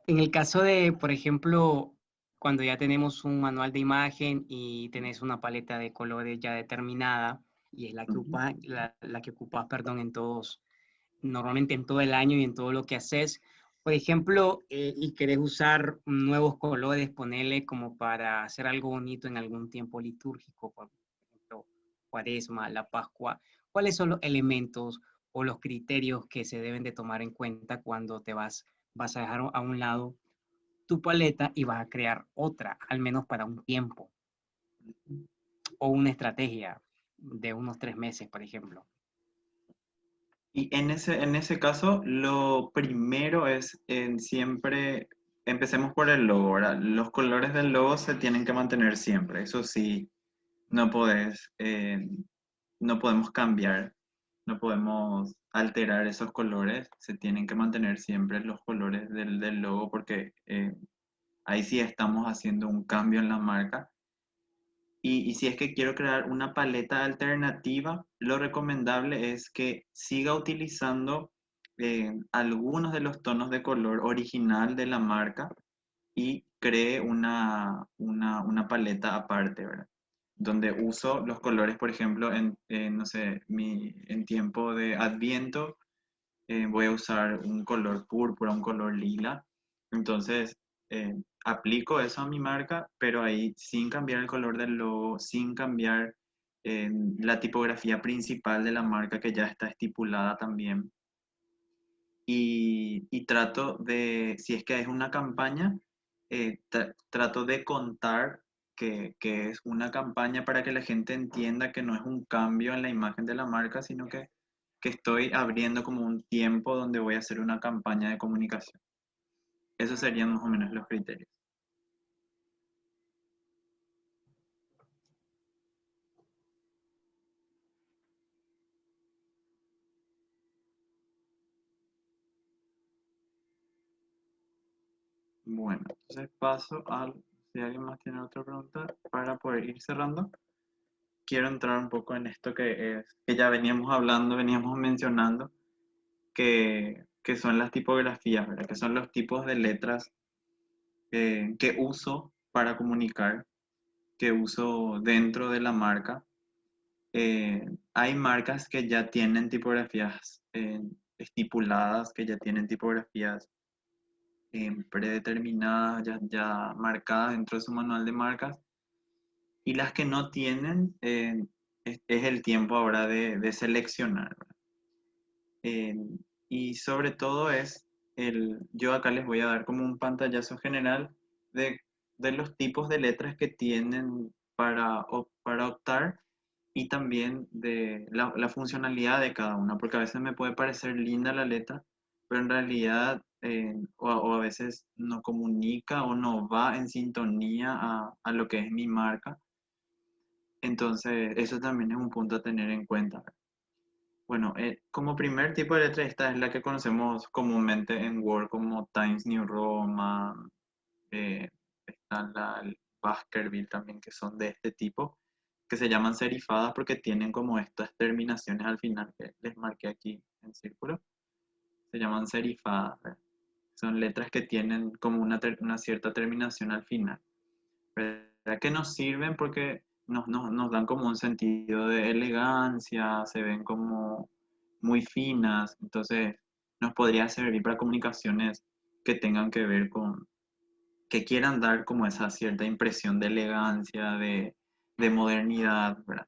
en el caso de, por ejemplo, cuando ya tenemos un manual de imagen y tenés una paleta de colores ya determinada, y es la que ocupas, la que ocupas, perdón, normalmente en todo el año y en todo lo que haces. Por ejemplo, y querés usar nuevos colores, ponerle como para hacer algo bonito en algún tiempo litúrgico, por ejemplo, Cuaresma, la Pascua. ¿Cuáles son los elementos o los criterios que se deben de tomar en cuenta cuando vas a dejar a un lado tu paleta y vas a crear otra, al menos para un tiempo, o una estrategia de unos 3 meses, por ejemplo? Y en ese caso, lo primero es siempre, empecemos por el logo, ¿verdad? Los colores del logo se tienen que mantener siempre, eso sí, no no podemos cambiar, no podemos alterar esos colores, se tienen que mantener siempre los colores del logo porque ahí sí estamos haciendo un cambio en la marca. Y si es que quiero crear una paleta alternativa, lo recomendable es que siga utilizando algunos de los tonos de color original de la marca y cree una paleta aparte, ¿verdad? Donde uso los colores, por ejemplo, no sé, en tiempo de Adviento, voy a usar un color púrpura, un color lila. Entonces, aplico eso a mi marca, pero ahí sin cambiar el color del logo, sin cambiar la tipografía principal de la marca que ya está estipulada también. Y trato de, si es que es una campaña, trato de contar que es una campaña para que la gente entienda que no es un cambio en la imagen de la marca, sino que estoy abriendo como un tiempo donde voy a hacer una campaña de comunicación. Esos serían más o menos los criterios. Bueno, entonces paso al, si alguien más tiene otra pregunta, para poder ir cerrando. Quiero entrar un poco en esto que ya veníamos hablando, veníamos mencionando, que son las tipografías, ¿verdad? Que son los tipos de letras que uso para comunicar, que uso dentro de la marca. Hay marcas que ya tienen tipografías estipuladas, que ya tienen tipografías predeterminadas, ya marcadas dentro de su manual de marcas, y las que no tienen, es el tiempo ahora de seleccionar, ¿verdad? Y sobre todo yo acá les voy a dar como un pantallazo general de, de los tipos de letras que tienen para optar, y también de la funcionalidad de cada una, porque a veces me puede parecer linda la letra, pero en realidad o a veces no comunica o no va en sintonía a lo que es mi marca. Entonces, eso también es un punto a tener en cuenta. Bueno, como primer tipo de letra, esta es la que conocemos comúnmente en Word como Times New Roman, está el Baskerville también, que son de este tipo, que se llaman serifadas porque tienen como estas terminaciones al final que les marqué aquí en círculo. Se llaman serifadas, ¿verdad? Son letras que tienen como una cierta terminación al final, ¿verdad? Que nos sirven porque nos dan como un sentido de elegancia, se ven como muy finas, entonces nos podría servir para comunicaciones que tengan que ver que quieran dar como esa cierta impresión de elegancia, de modernidad, ¿verdad?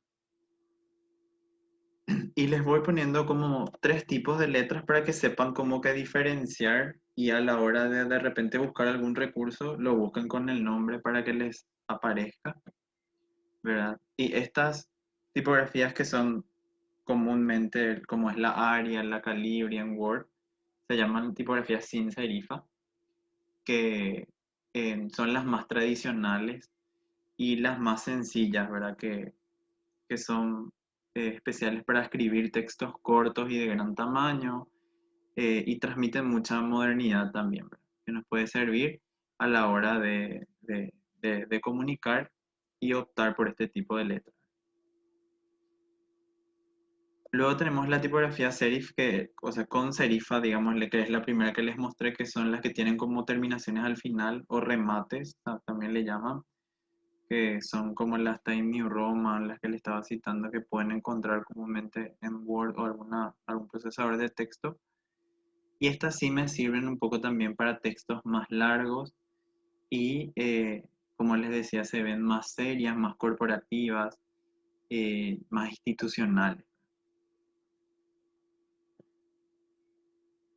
Y les voy poniendo como 3 tipos de letras para que sepan cómo que diferenciar, y a la hora de repente buscar algún recurso, lo busquen con el nombre para que les aparezca, ¿verdad? Y estas tipografías que son comúnmente, como es la Arial, la Calibri en Word, se llaman tipografías sin serifa, que son las más tradicionales y las más sencillas, ¿verdad? Que son especiales para escribir textos cortos y de gran tamaño, y transmiten mucha modernidad también, ¿verdad? Que nos puede servir a la hora de comunicar y optar por este tipo de letras. Luego tenemos la tipografía serif, o sea, con serifa, digámosle, que es la primera que les mostré, que son las que tienen como terminaciones al final o remates, también le llaman, que son como las Times New Roman, las que le estaba citando, que pueden encontrar comúnmente en Word o algún procesador de texto. Y estas sí me sirven un poco también para textos más largos y, como les decía, se ven más serias, más corporativas, más institucionales.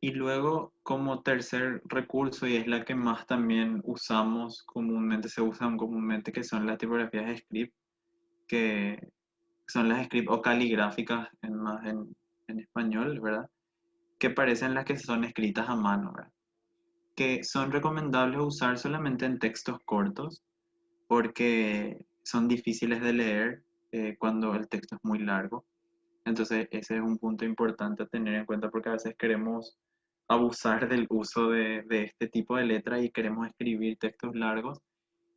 Y luego, como tercer recurso, y es la que más también usamos comúnmente, se usan comúnmente, que son las tipografías script, que son las script o caligráficas en español, ¿verdad? Que parecen las que son escritas a mano, ¿verdad? Que son recomendables usar solamente en textos cortos, porque son difíciles de leer cuando el texto es muy largo. Entonces, ese es un punto importante a tener en cuenta, porque a veces queremos abusar del uso de este tipo de letra y queremos escribir textos largos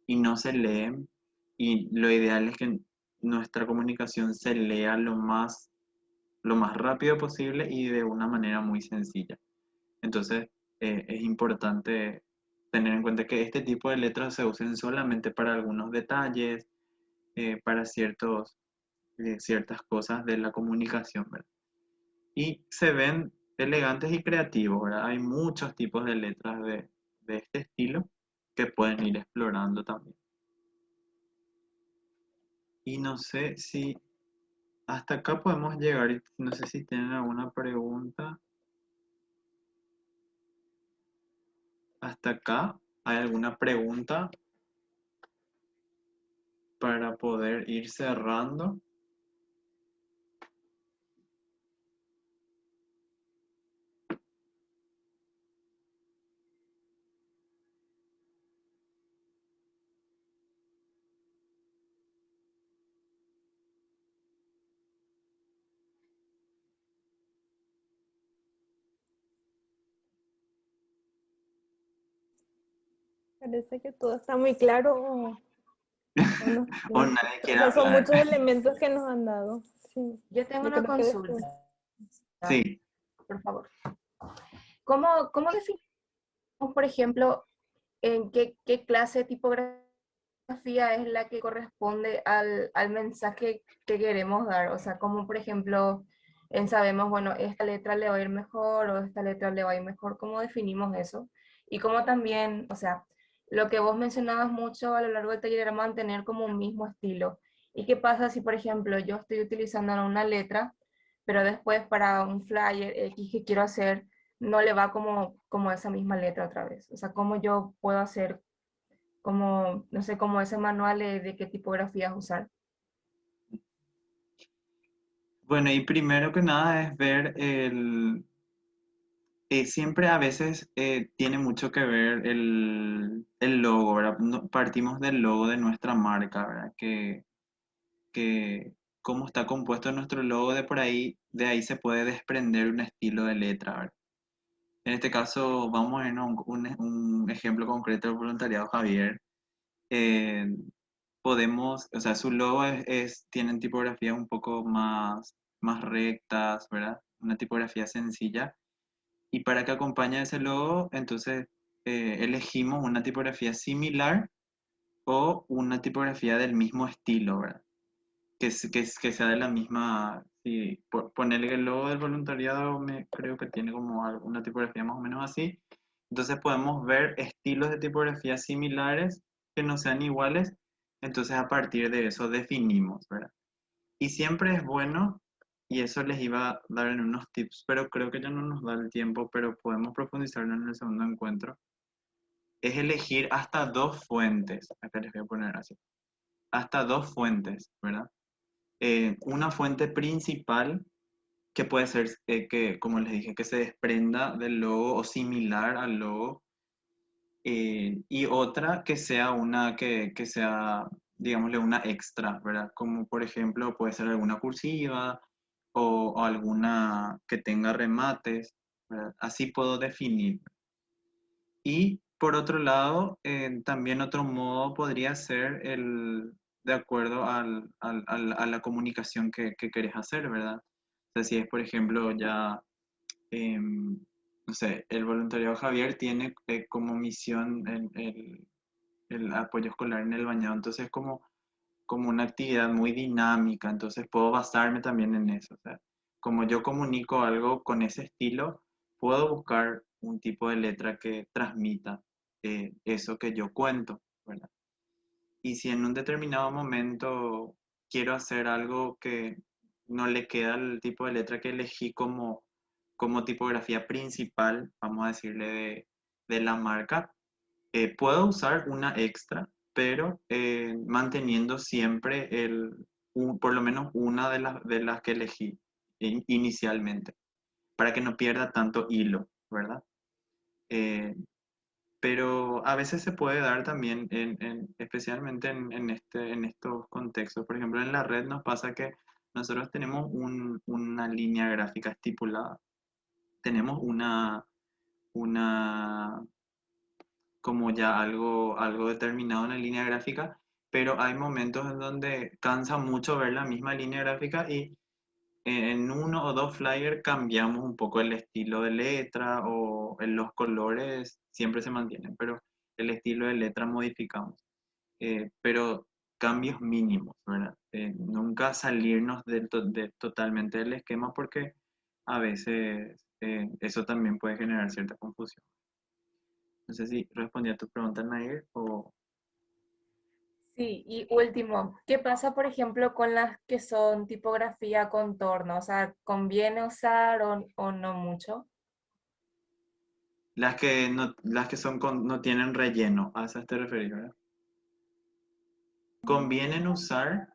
y no se leen. Y lo ideal es que nuestra comunicación se lea lo más rápido posible y de una manera muy sencilla. Entonces, es importante tener en cuenta que este tipo de letras se usen solamente para algunos detalles, para ciertas cosas de la comunicación, ¿verdad? Y se ven elegantes y creativos, ¿verdad? Hay muchos tipos de letras de este estilo que pueden ir explorando también. Y no sé si hasta acá podemos llegar, y no sé si tienen alguna pregunta. Hasta acá, ¿hay alguna pregunta para poder ir cerrando? Parece que todo está muy claro O nadie o quiere sea, son hablar. muchos elementos que nos han dado. Sí, Yo tengo yo una creo que después. consulta, Sí. por favor. ¿Cómo definimos, por ejemplo, en qué clase de tipografía es la que corresponde al mensaje que queremos dar? O sea, como por ejemplo, sabemos, bueno, esta letra le va a ir mejor o esta letra le va a ir mejor. ¿Cómo definimos eso? Y cómo también, o sea, lo que vos mencionabas mucho a lo largo del taller era mantener como un mismo estilo. ¿Y qué pasa si, por ejemplo, yo estoy utilizando una letra, pero después para un flyer X que quiero hacer, no le va como esa misma letra otra vez? O sea, ¿cómo yo puedo hacer como, no sé, como ese manual de qué tipografías usar? Bueno, y primero que nada es ver siempre a veces tiene mucho que ver el logo, ¿verdad? Partimos del logo de nuestra marca, ¿verdad? Que cómo está compuesto nuestro logo de por ahí, de ahí se puede desprender un estilo de letra, ¿verdad? En este caso, vamos a ver un ejemplo concreto del voluntariado Javier. Eh, Podemos, o sea, su logo tienen tipografías un poco más rectas, ¿verdad? Una tipografía sencilla. Y para que acompañe ese logo, entonces elegimos una tipografía similar o una tipografía del mismo estilo, ¿verdad? Que sea de la misma, sí, ponerle el logo del voluntariado, creo que tiene como una tipografía más o menos así. Entonces podemos ver estilos de tipografía similares que no sean iguales. Entonces a partir de eso definimos, ¿verdad? Y siempre es bueno, y eso les iba a dar en unos tips, pero creo que ya no nos da el tiempo, pero podemos profundizarlo en el segundo encuentro, es elegir hasta dos fuentes. Acá les voy a poner así. Hasta dos fuentes, ¿verdad? Una fuente principal que puede ser que, como les dije, que se desprenda del logo o similar al logo, y otra que sea que sea, digámosle, una extra, ¿verdad? Como por ejemplo puede ser alguna cursiva o alguna que tenga remates, ¿verdad? Así puedo definir. Y por otro lado, también otro modo podría ser de acuerdo a la comunicación que querés hacer, ¿verdad? O sea, si es, por ejemplo, ya, no sé, el voluntariado Javier tiene como misión el apoyo escolar en el bañado, entonces como una actividad muy dinámica, entonces puedo basarme también en eso. O sea, como yo comunico algo con ese estilo, puedo buscar un tipo de letra que transmita eso que yo cuento, ¿verdad? Y si en un determinado momento quiero hacer algo que no le queda al tipo de letra que elegí como tipografía principal, vamos a decirle de la marca, puedo usar una extra, pero manteniendo siempre por lo menos una de las que elegí inicialmente, para que no pierda tanto hilo, ¿verdad? Eh, pero a veces se puede dar también, especialmente en estos contextos. Por ejemplo, en la red nos pasa que nosotros tenemos una línea gráfica estipulada. Tenemos una como ya algo determinado en la línea gráfica, pero hay momentos en donde cansa mucho ver la misma línea gráfica y en uno o dos flyers cambiamos un poco el estilo de letra o en los colores siempre se mantienen, pero el estilo de letra modificamos. Pero cambios mínimos, ¿verdad? Nunca salirnos totalmente del esquema porque a veces eso también puede generar cierta confusión. No sé si respondí a tu pregunta, Nair, o... Sí, y último, ¿qué pasa, por ejemplo, con las que son tipografía contorno? O sea, ¿conviene usar o no mucho? Las que no tienen relleno, a esas te referís, ¿verdad? Convienen usar,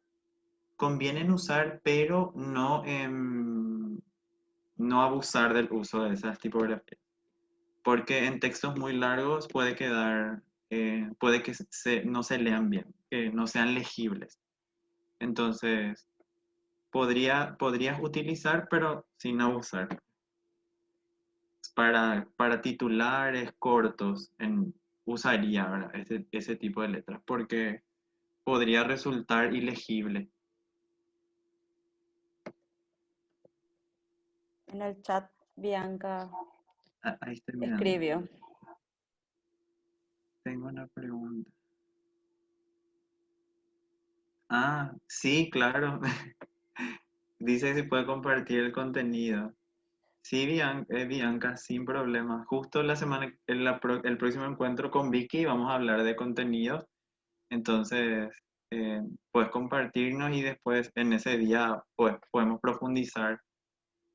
convienen usar, pero no abusar del uso de esas tipografías. Porque en textos muy largos puede que no se lean bien, que no sean legibles. Entonces, podrías utilizar, pero sin abusar. Para titulares cortos, usaría, ¿verdad? Ese tipo de letras, porque podría resultar ilegible. En el chat, Bianca Ahí estoy mirando. escribió. Tengo una pregunta. Ah, sí, claro. Dice si puede compartir el contenido. Sí, Bianca, sin problema. Justo la semana, el próximo encuentro con Vicky vamos a hablar de contenido. Entonces, puedes compartirnos y después en ese día pues, podemos profundizar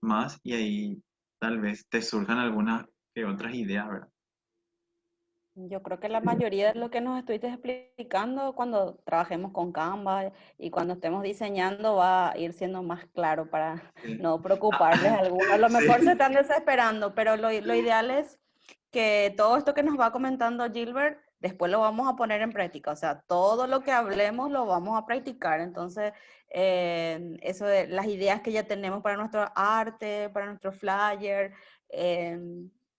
más y ahí tal vez te surjan algunas que otras ideas, ¿verdad? Yo creo que la mayoría de lo que nos estuviste explicando cuando trabajemos con Canva y cuando estemos diseñando va a ir siendo más claro para Sí. no preocuparles a algunos. A lo mejor Sí. se están desesperando, pero lo ideal es que todo esto que nos va comentando Gilbert, después lo vamos a poner en práctica. O sea, todo lo que hablemos lo vamos a practicar. Entonces, eso de las ideas que ya tenemos para nuestro arte, para nuestro flyer,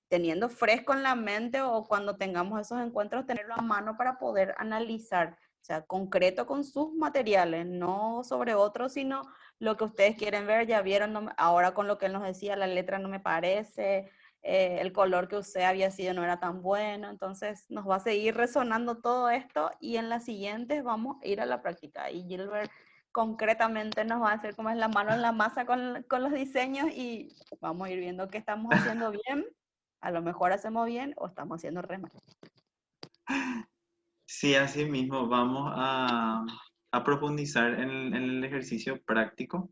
teniendo fresco en la mente o cuando tengamos esos encuentros, tenerlo a mano para poder analizar, o sea, concreto con sus materiales, no sobre otros, sino lo que ustedes quieren ver. Ya vieron, ahora con lo que él nos decía, la letra no me parece, el color que usé había sido, no era tan bueno, entonces nos va a seguir resonando todo esto y en las siguientes vamos a ir a la práctica y Gilbert concretamente nos va a hacer como es la mano en la masa con los diseños y vamos a ir viendo qué estamos haciendo bien. A lo mejor hacemos bien o estamos haciendo re mal. Sí, así mismo vamos a profundizar en el ejercicio práctico.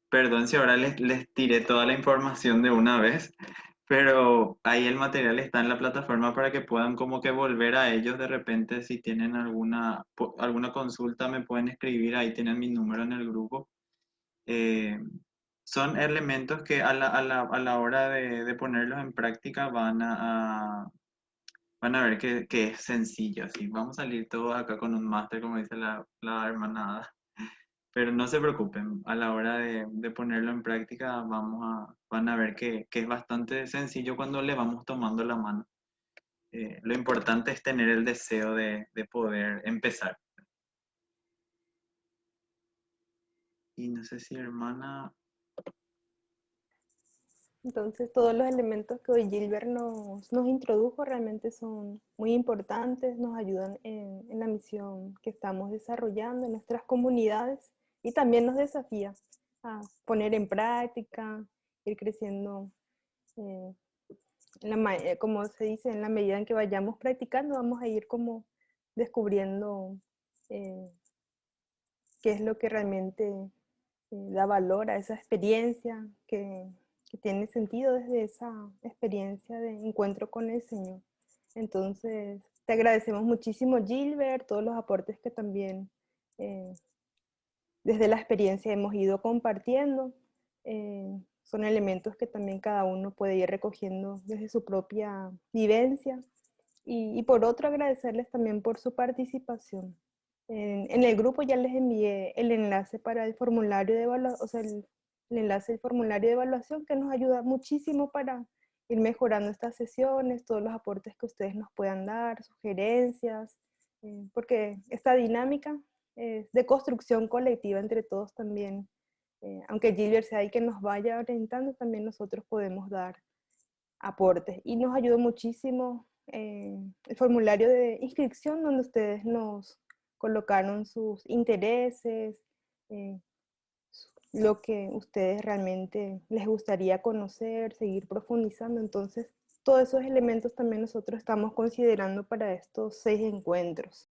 Perdón si ahora les tiré toda la información de una vez, pero ahí el material está en la plataforma para que puedan como que volver a ellos de repente. Si tienen alguna consulta me pueden escribir, ahí tienen mi número en el grupo. Son elementos que a la hora de ponerlos en práctica van a ver que es sencillo. Así vamos a salir todos acá con un máster, como dice la hermana Ada. Pero no se preocupen, a la hora de ponerlo en práctica van a ver que es bastante sencillo cuando le vamos tomando la mano. Lo importante es tener el deseo de poder empezar. Y no sé si hermana... Entonces, todos los elementos que hoy Gilbert nos introdujo realmente son muy importantes, nos ayudan en la misión que estamos desarrollando en nuestras comunidades y también nos desafía a poner en práctica, ir creciendo, como se dice, en la medida en que vayamos practicando, vamos a ir como descubriendo qué es lo que realmente da valor a esa experiencia que tiene sentido desde esa experiencia de encuentro con el Señor. Entonces, te agradecemos muchísimo, Gilbert, todos los aportes que también desde la experiencia hemos ido compartiendo. Son elementos que también cada uno puede ir recogiendo desde su propia vivencia. Y por otro, agradecerles también por su participación. En el grupo ya les envié el enlace para el formulario de evaluación, o sea, el enlace del formulario de evaluación que nos ayuda muchísimo para ir mejorando estas sesiones, todos los aportes que ustedes nos puedan dar, sugerencias, porque esta dinámica es de construcción colectiva entre todos también. Aunque Gilbert sea el que nos vaya orientando, también nosotros podemos dar aportes. Y nos ayudó muchísimo el formulario de inscripción donde ustedes nos colocaron sus intereses, lo que ustedes realmente les gustaría conocer, seguir profundizando. Entonces, todos esos elementos también nosotros estamos considerando para estos 6 encuentros.